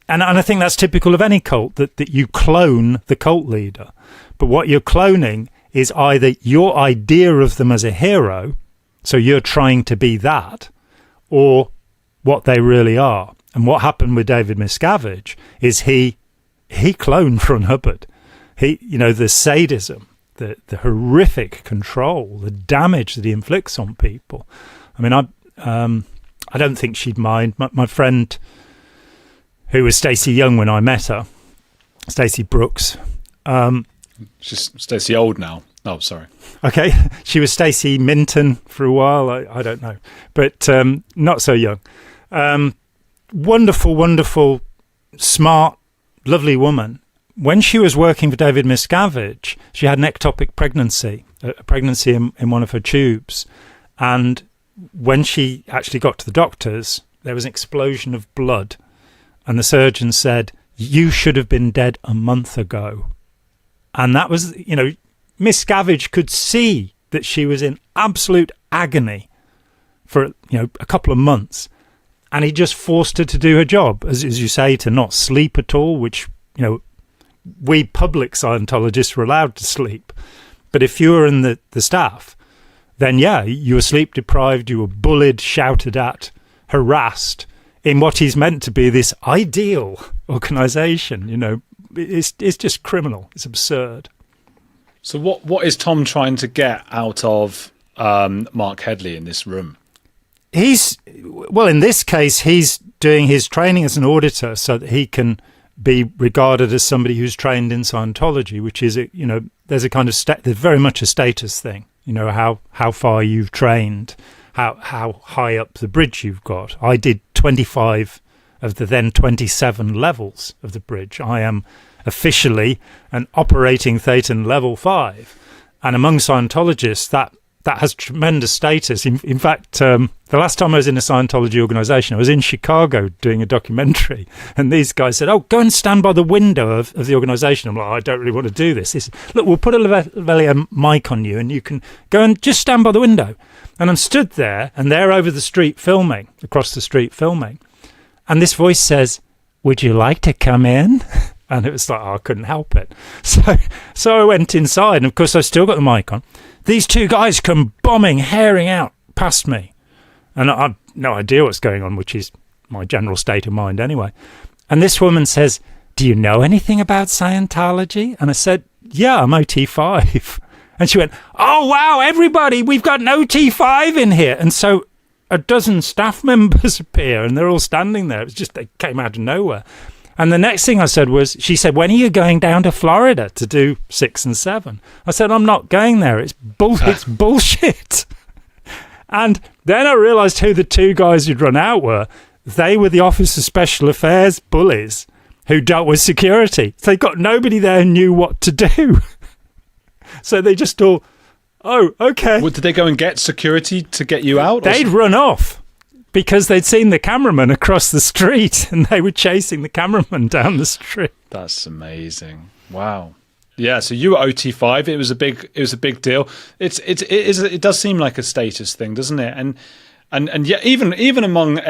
and I think that's typical of any cult, that you clone the cult leader. But what you're cloning is either your idea of them as a hero, so you're trying to be that, or what they really are. And what happened with David Miscavige is he cloned Ron Hubbard. The sadism, the horrific control, the damage that he inflicts on people. I mean, I don't think she'd mind. My friend, who was Stacey Young when I met her, Stacey Brooks. She's Stacey Old now. Oh, sorry. Okay, she was Stacey Minton for a while. I don't know, but not so young. Wonderful, smart, lovely woman. When she was working for David Miscavige, she had an ectopic pregnancy, a pregnancy in one of her tubes. And when she actually got to the doctors, there was an explosion of blood. And the surgeon said, you should have been dead a month ago. And that was, Miscavige could see that she was in absolute agony for, a couple of months. And he just forced her to do her job, as you say, to not sleep at all, which, we public Scientologists were allowed to sleep. But if you were in the staff, then, you were sleep deprived, you were bullied, shouted at, harassed in what is meant to be this ideal organisation. It's just criminal. It's absurd. So what is Tom trying to get out of Mark Headley in this room? In this case, he's doing his training as an auditor so that he can be regarded as somebody who's trained in Scientology, which is, there's a kind of there's very much a status thing. How far you've trained, how high up the bridge you've got. I did 25 of the then 27 levels of the bridge. I am officially an operating Thetan level 5. And among Scientologists, that has tremendous status. In fact, the last time I was in a Scientology organisation, I was in Chicago doing a documentary, and these guys said, "Oh, go and stand by the window of the organisation." I'm like, "I don't really want to do this." Look, we'll put a lavalier mic on you, and you can go and just stand by the window. And I'm stood there, and they're over the street filming, across the street filming, and this voice says, "Would you like to come in?" And it was like, I couldn't help it. So I went inside, and of course I still got the mic on. These two guys come bombing, herring out past me. And I've no idea what's going on, which is my general state of mind anyway. And this woman says, "Do you know anything about Scientology?" And I said, "Yeah, I'm OT5. And she went, "Oh, wow, everybody, we've got an OT5 in here." And so a dozen staff members appear, and they're all standing there. It was just, they came out of nowhere. And the next thing I said was, she said, "When are you going down to Florida to do 6 and 7? I said, "I'm not going there. It's bullshit." And then I realised who the two guys who'd run out were. They were the Office of Special Affairs bullies who dealt with security. So they got nobody there who knew what to do. So they just all, "Oh, okay." Well, did they go and get security to get you out? They'd run off. because they'd seen the cameraman across the street and they were chasing the cameraman down the street. That's amazing. Wow. Yeah, so you were OT5. It was a big deal. It does seem like a status thing, doesn't it? And yeah, even among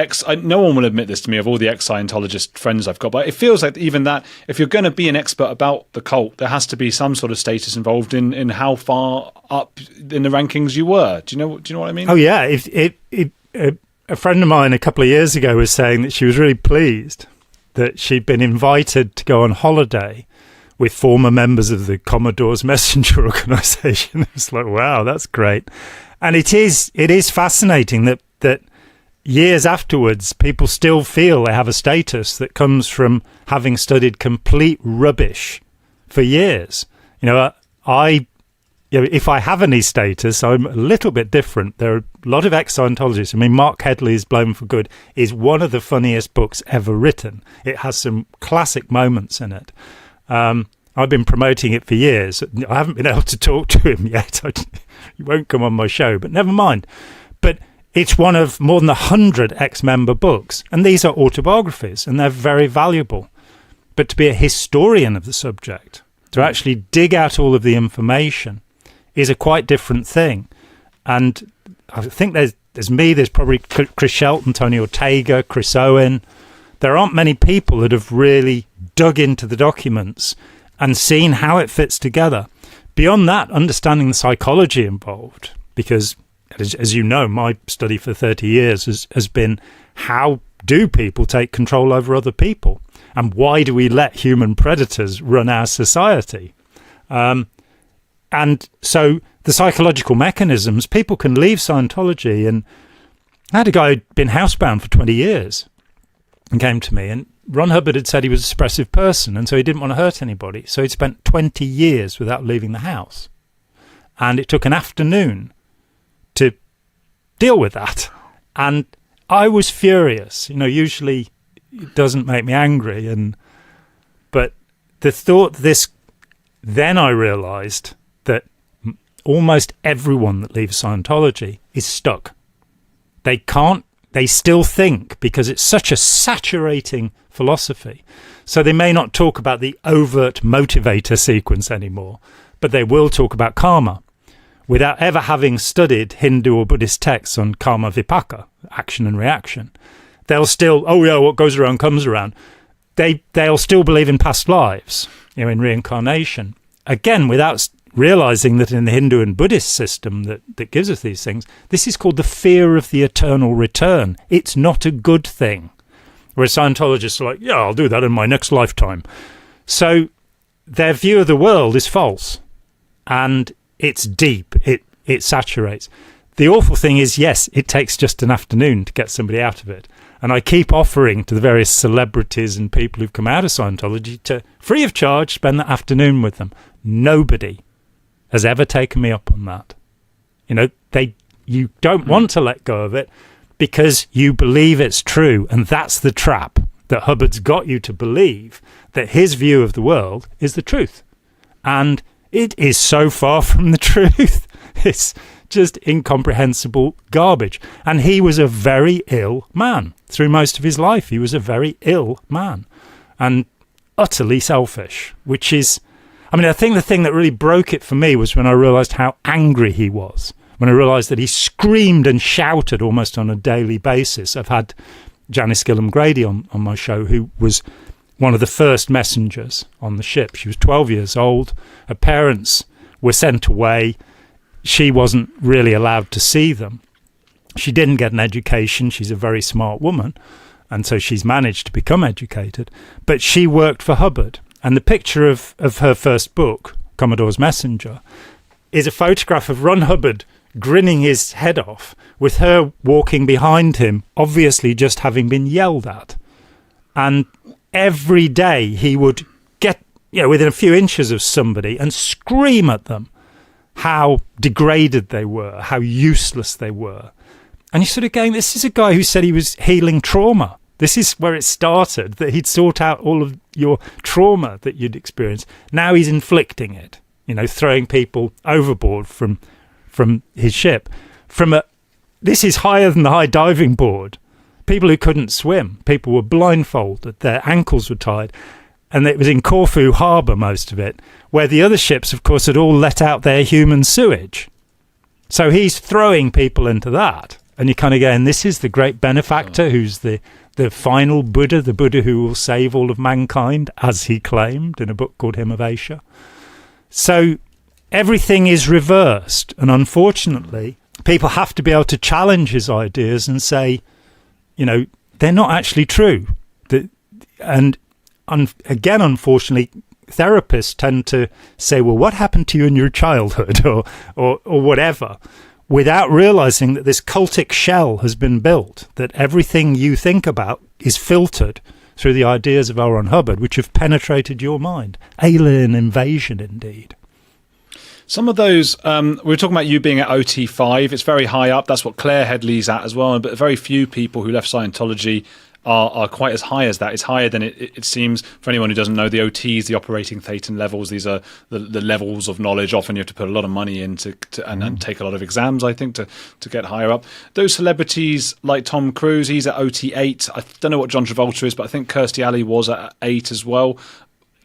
no one will admit this to me, of all the ex-Scientologist friends I've got, but it feels like even that, if you're going to be an expert about the cult, there has to be some sort of status involved in how far up in the rankings you were. Do you know what I mean? Oh yeah, a friend of mine a couple of years ago was saying that she was really pleased that she'd been invited to go on holiday with former members of the Commodore's Messenger organization. It's like, wow, that's great. And it is fascinating that years afterwards, people still feel they have a status that comes from having studied complete rubbish for years. If I have any status, I'm a little bit different. There are a lot of ex-Scientologists. I mean, Mark Headley's Blown for Good is one of the funniest books ever written. It has some classic moments in it. I've been promoting it for years. I haven't been able to talk to him yet. He won't come on my show, but never mind. But it's one of more than 100 ex-member books, and these are autobiographies, and they're very valuable. But to be a historian of the subject, to actually dig out all of the information, is a quite different thing. And I think there's probably Chris Shelton, Tony Ortega, Chris Owen. There aren't many people that have really dug into the documents and seen how it fits together. Beyond that, understanding the psychology involved, because as you know, my study for 30 years has been, how do people take control over other people? And why do we let human predators run our society? And so the psychological mechanisms, people can leave Scientology. And I had a guy who'd been housebound for 20 years and came to me, and Ron Hubbard had said he was a suppressive person, and so he didn't want to hurt anybody. So he'd spent 20 years without leaving the house. And it took an afternoon to deal with that. And I was furious. Usually it doesn't make me angry. But the thought then I realized that almost everyone that leaves Scientology is stuck. They still think, because it's such a saturating philosophy. So they may not talk about the overt motivator sequence anymore, but they will talk about karma without ever having studied Hindu or Buddhist texts on karma vipaka, action and reaction. They'll still, what goes around comes around. They'll still believe in past lives, in reincarnation. Again, without realizing that in the Hindu and Buddhist system that gives us these things, this is called the fear of the eternal return. It's not a good thing. Whereas Scientologists are like, yeah, I'll do that in my next lifetime. So their view of the world is false. And it's deep. It saturates. The awful thing is, yes, it takes just an afternoon to get somebody out of it. And I keep offering to the various celebrities and people who've come out of Scientology to, free of charge, spend that afternoon with them. Nobody has ever taken me up on that. You don't want to let go of it because you believe it's true. And that's the trap that Hubbard's got you to believe, that his view of the world is the truth. And it is so far from the truth. It's just incomprehensible garbage. And he was a very ill man. Through most of his life, he was a very ill man and utterly selfish, which is, I think the thing that really broke it for me was when I realized how angry he was, when I realized that he screamed and shouted almost on a daily basis. I've had Janice Gillam-Grady on my show, who was one of the first messengers on the ship. She was 12 years old. Her parents were sent away. She wasn't really allowed to see them. She didn't get an education. She's a very smart woman, and so she's managed to become educated. But she worked for Hubbard. And the picture of her first book, Commodore's Messenger, is a photograph of Ron Hubbard grinning his head off, with her walking behind him, obviously just having been yelled at. And every day he would get within a few inches of somebody and scream at them how degraded they were, how useless they were. And you're sort of going, this is a guy who said he was healing trauma. This is where it started, that he'd sort out all of your trauma that you'd experienced. Now he's inflicting it, throwing people overboard from his ship. This is higher than the high diving board. people who couldn't swim. People were blindfolded, their ankles were tied. And it was in Corfu harbour, most of it, where the other ships, of course, had all let out their human sewage. So he's throwing people into that. And you're kind of going, this is the great benefactor who's the final Buddha, the Buddha who will save all of mankind, as he claimed in a book called Hymn of Asia. So everything is reversed. And unfortunately, people have to be able to challenge his ideas and say, they're not actually true. Again, unfortunately, therapists tend to say, well, what happened to you in your childhood or whatever, without realizing that this cultic shell has been built, that everything you think about is filtered through the ideas of L. Ron Hubbard, which have penetrated your mind. Alien invasion, indeed. Some of those, we were talking about you being at OT5. It's very high up. That's what Claire Headley's at as well. But very few people who left Scientology are quite as high as that. It's higher than it seems. For anyone who doesn't know, the OTs, the operating thetan levels, these are the levels of knowledge. Often you have to put a lot of money in and take a lot of exams, I think, to get higher up. Those celebrities like Tom Cruise, he's at OT8. I don't know what John Travolta is, but I think Kirstie Alley was at 8 as well.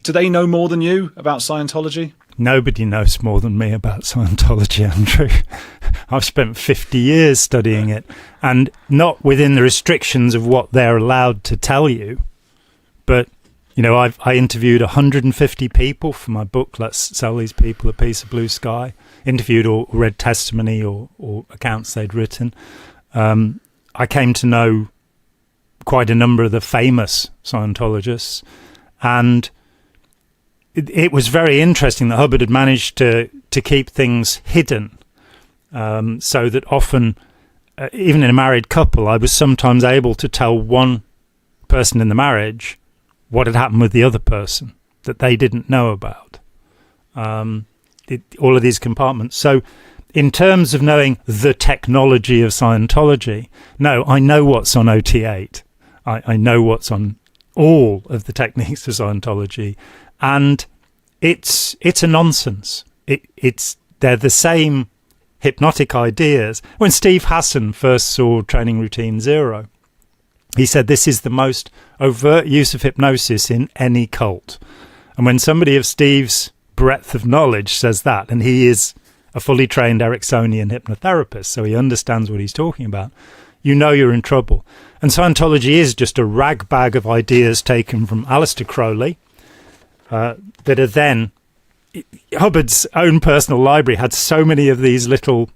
Do they know more than you about Scientology? Nobody knows more than me about Scientology, Andrew. I've spent 50 years studying it, and not within the restrictions of what they're allowed to tell you. But, I interviewed 150 people for my book, Let's Sell These People a Piece of Blue Sky, interviewed or read testimony or accounts they'd written. I came to know quite a number of the famous Scientologists, and it was very interesting that Hubbard had managed to keep things hidden, so that often, even in a married couple, I was sometimes able to tell one person in the marriage what had happened with the other person that they didn't know about. All of these compartments. So in terms of knowing the technology of Scientology, no, I know what's on OT8. I know what's on all of the techniques of Scientology. And it's a nonsense. They're the same hypnotic ideas. When Steve Hassan first saw Training Routine Zero, he said this is the most overt use of hypnosis in any cult. And when somebody of Steve's breadth of knowledge says that, and he is a fully trained Ericksonian hypnotherapist, so he understands what he's talking about, you're in trouble. And Scientology is just a ragbag of ideas taken from Aleister Crowley, that are then, Hubbard's own personal library had so many of these little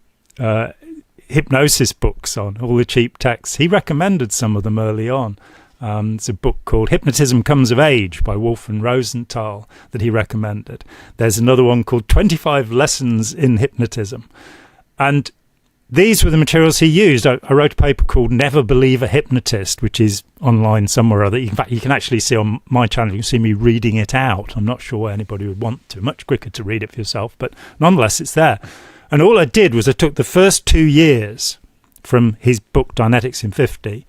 hypnosis books on all the cheap texts. He recommended some of them early on. It's a book called Hypnotism Comes of Age by Wolf and Rosenthal that he recommended. There's another one called 25 Lessons in Hypnotism. And these were the materials he used. I wrote a paper called Never Believe a Hypnotist, which is online somewhere or other. In fact, you can actually see on my channel, you can see me reading it out. I'm not sure anybody would want to. Much quicker to read it for yourself, but nonetheless, it's there. And all I did was I took the first 2 years from his book Dianetics in 50,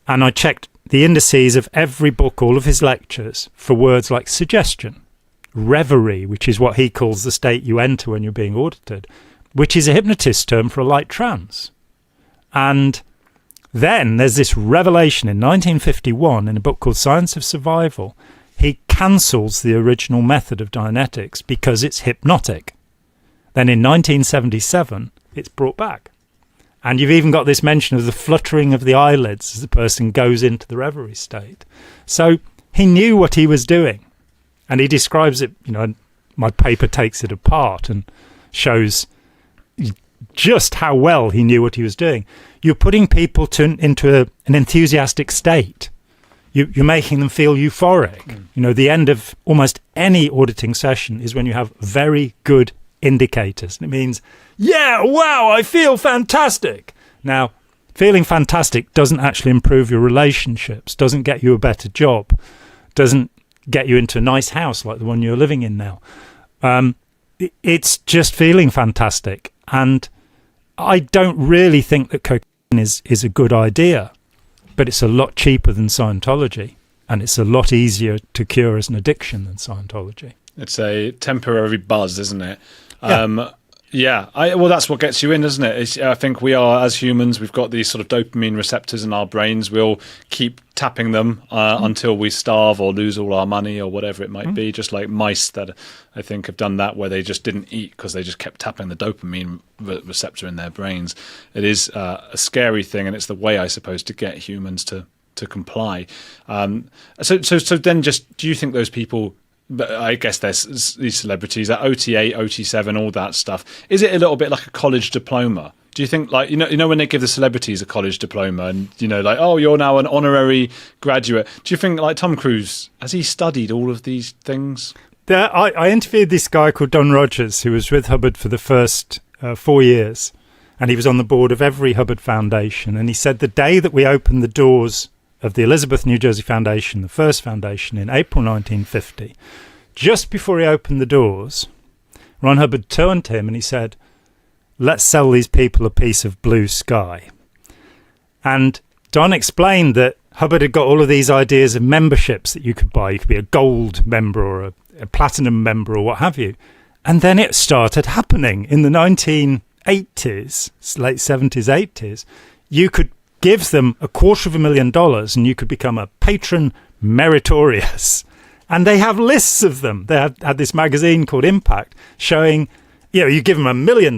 and I checked the indices of every book, all of his lectures, for words like suggestion, reverie, which is what he calls the state you enter when you're being audited, which is a hypnotist term for a light trance. And then there's this revelation in 1951 in a book called Science of Survival. He cancels the original method of Dianetics because it's hypnotic. Then in 1977, it's brought back. And you've even got this mention of the fluttering of the eyelids as the person goes into the reverie state. So he knew what he was doing. And he describes it, my paper takes it apart and shows just how well he knew what he was doing. You're putting people into an enthusiastic state. You're making them feel euphoric. The end of almost any auditing session is when you have very good indicators. And it means, yeah, wow, I feel fantastic. Now, feeling fantastic doesn't actually improve your relationships, doesn't get you a better job, doesn't get you into a nice house like the one you're living in now. It's just feeling fantastic. And I don't really think that cocaine is a good idea, but it's a lot cheaper than Scientology, and it's a lot easier to cure as an addiction than Scientology. It's a temporary buzz, isn't it? Yeah. Yeah, well, that's what gets you in, isn't it? I think we are, as humans, we've got these sort of dopamine receptors in our brains. We'll keep tapping them until we starve or lose all our money or whatever it might be, just like mice that I think have done that, where they just didn't eat because they just kept tapping the dopamine receptor in their brains. It is a scary thing, and it's the way, I suppose, to get humans to comply. So then just, do you think those people... But I guess there's these celebrities at OT8, OT7, all that stuff. Is it a little bit like a college diploma? Do you think, like, you know when they give the celebrities a college diploma and, like, oh, you're now an honorary graduate. Do you think, like, Tom Cruise, has he studied all of these things? I interviewed this guy called Don Rogers, who was with Hubbard for the first 4 years. And he was on the board of every Hubbard Foundation. And he said the day that we opened the doors of the Elizabeth, New Jersey Foundation, the first foundation, in April 1950, just before he opened the doors, Ron Hubbard turned to him and he said, let's sell these people a piece of blue sky. And Don explained that Hubbard had got all of these ideas of memberships that you could buy. You could be a gold member or a platinum member or what have you. And then it started happening in the 1980s, late 70s, 80s. You could give them $250,000 and you could become a patron meritorious. And they have lists of them. They had this magazine called Impact showing, you give them $1 million.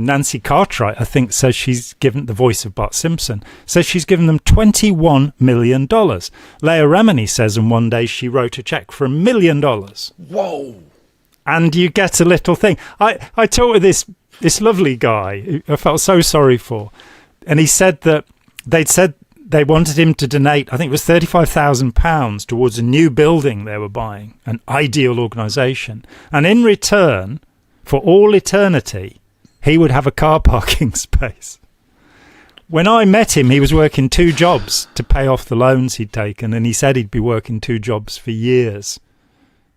Nancy Cartwright, I think, says she's given, the voice of Bart Simpson, says she's given them $21 million. Leah Remini says in one day she wrote a check for $1 million. Whoa. And you get a little thing. I talked with this lovely guy who I felt so sorry for. And he said that they'd said they wanted him to donate, I think it was £35,000 towards a new building they were buying, an ideal organisation. And in return, for all eternity, he would have a car parking space. When I met him, he was working 2 jobs to pay off the loans he'd taken, and he said he'd be working 2 jobs for years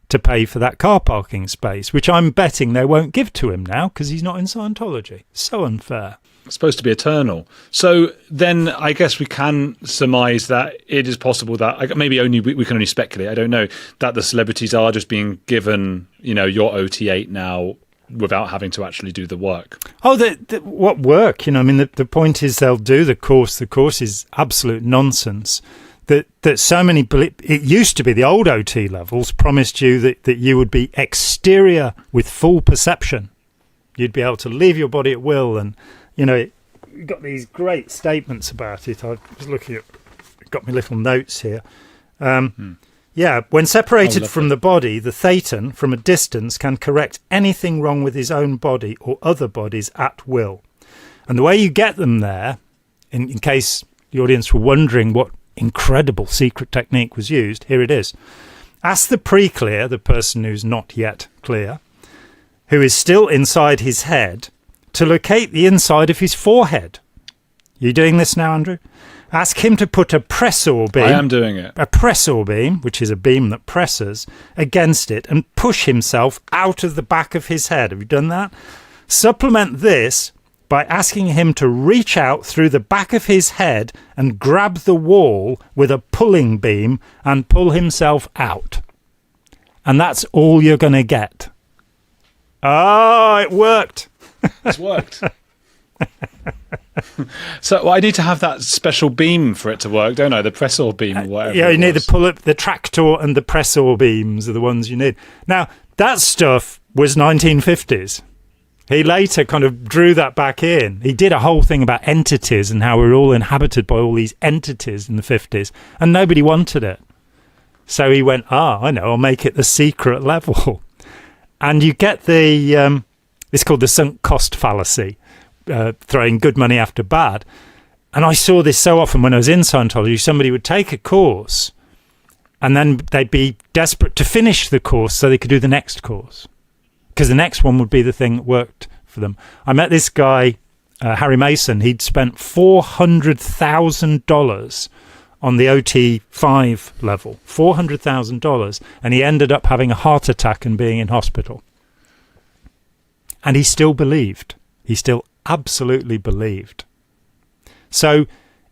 to pay for that car parking space, which I'm betting they won't give to him now because he's not in Scientology. So unfair. It's supposed to be eternal. So then I guess we can surmise that it is possible that, maybe only we can only speculate, I don't know, that the celebrities are just being given, your OT8 now without having to actually do the work. Oh, what work? The point is they'll do the course. The course is absolute nonsense. That so many, it used to be the old OT levels promised you that you would be exterior with full perception. You'd be able to leave your body at will, and you've got these great statements about it. I was looking at, got my little notes here. Yeah, when separated from the body, the Thetan from a distance can correct anything wrong with his own body or other bodies at will. And the way you get them there, in case the audience were wondering what incredible secret technique was used, here it is. Ask the pre-clear, the person who's not yet clear, who is still inside his head, to locate the inside of his forehead. You doing this now, Andrew? Ask him to put a pressor beam. I am doing it. A pressor beam, which is a beam that presses, against it and push himself out of the back of his head. Have you done that? Supplement this by asking him to reach out through the back of his head and grab the wall with a pulling beam and pull himself out. And that's all you're going to get. Oh, it worked. It's worked. So I need to have that special beam for it to work, don't I? The pressor beam or whatever. Yeah, you need the pull-up, the tractor and the pressor beams are the ones you need. Now, that stuff was 1950s. He later kind of drew that back in. He did a whole thing about entities and how we're all inhabited by all these entities in the 50s, and nobody wanted it. So he went, I know, I'll make it the secret level. And you get the, it's called the sunk cost fallacy, throwing good money after bad. And I saw this so often when I was in Scientology. Somebody would take a course and then they'd be desperate to finish the course so they could do the next course, because the next one would be the thing that worked for them. I met this guy, Harry Mason. He'd spent $400,000 on the OT5 level, $400,000, and he ended up having a heart attack and being in hospital. And he still believed. He still absolutely believed. So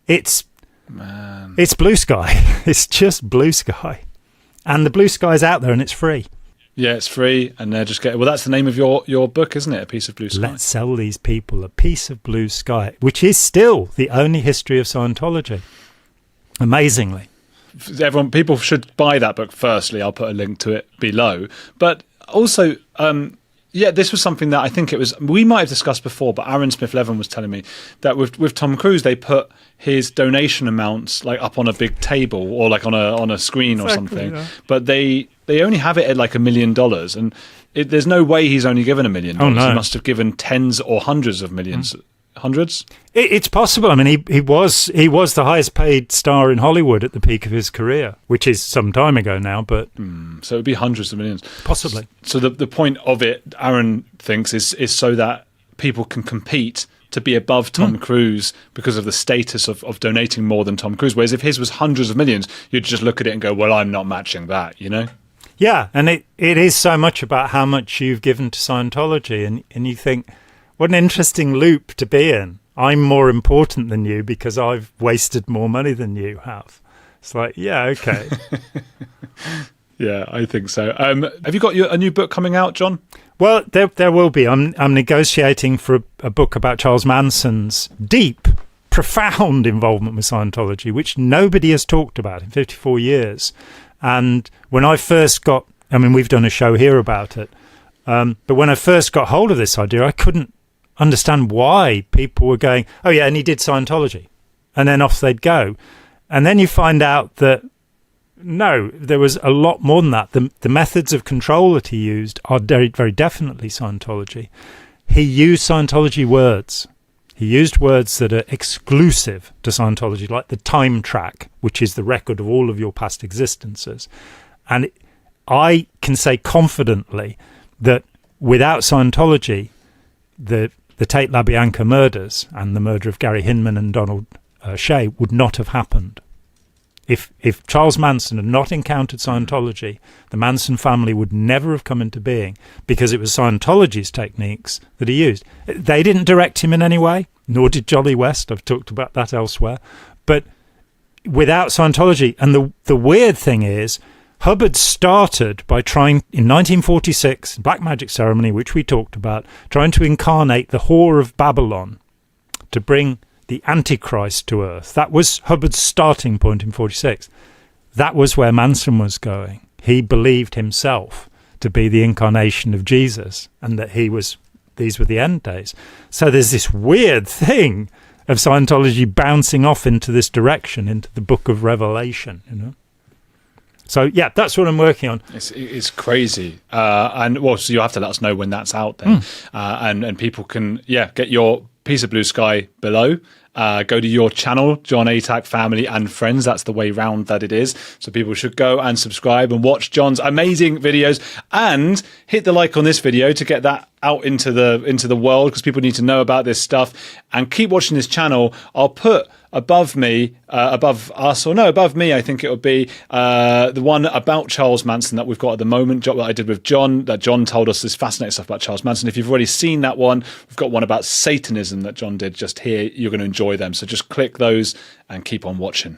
it's blue sky. It's just blue sky. And the blue sky is out there and it's free. Yeah, it's free, and they're just getting. Well, that's the name of your book, isn't it? A Piece of Blue Sky. Let's sell these people a piece of blue sky, which is still the only history of Scientology. Amazingly. People should buy that book. Firstly, I'll put a link to it below. But also, this was something that I think we might have discussed before, but Aaron Smith-Levin was telling me that with Tom Cruise, they put his donation amounts like up on a big table or like on a screen or something. Yeah. But they only have it at like $1 million, and there's no way he's only given $1 million. Oh, no. He must have given tens or hundreds of millions. Hundreds? It's possible. I mean, he was the highest paid star in Hollywood at the peak of his career, which is some time ago now. But so it would be hundreds of millions, possibly. So the point of it, Aaron thinks, is so that people can compete to be above Tom Cruise because of the status of donating more than Tom Cruise. Whereas if his was hundreds of millions, you'd just look at it and go, "Well, I'm not matching that," you know? Yeah, and it is so much about how much you've given to Scientology, and you think, what an interesting loop to be in. I'm more important than you because I've wasted more money than you have. It's like, yeah, okay. Yeah, I think so. Have you got a new book coming out, John? Well, there will be. I'm negotiating for a book about Charles Manson's deep, profound involvement with Scientology, which nobody has talked about in 54 years. And when I first we've done a show here about it, but when I first got hold of this idea, I couldn't understand why people were going, oh yeah, and he did Scientology, and then off they'd go. And then you find out that no, there was a lot more than that. The methods of control that he used are very, very definitely Scientology. He used Scientology words. He used words that are exclusive to Scientology, like the time track, which is the record of all of your past existences. And I can say confidently that without Scientology, the Tate LaBianca murders and the murder of Gary Hinman and Donald Shea would not have happened. If Charles Manson had not encountered Scientology, the Manson family would never have come into being because it was Scientology's techniques that he used. They didn't direct him in any way, nor did Jolly West. I've talked about that elsewhere. But without Scientology, and the weird thing is, Hubbard started by trying, in 1946, Black Magic Ceremony, which we talked about, trying to incarnate the whore of Babylon to bring the Antichrist to Earth. That was Hubbard's starting point in 46. That was where Manson was going. He believed himself to be the incarnation of Jesus and that these were the end days. So there's this weird thing of Scientology bouncing off into this direction, into the book of Revelation, you know? So, yeah, that's what I'm working on. It's crazy. So you'll have to let us know when that's out then. And people can, get your piece of blue sky below. Go to your channel, John Atack Family and Friends. That's the way round that it is. So people should go and subscribe and watch John's amazing videos and hit the like on this video to get that out into the world, because people need to know about this stuff. And keep watching this channel. I'll put above me, I think it would be the one about Charles Manson that we've got at the moment, that I did with John, that John told us this fascinating stuff about Charles Manson. If you've already seen that one, we've got one about Satanism that John did just here. You're going to enjoy them. So just click those and keep on watching.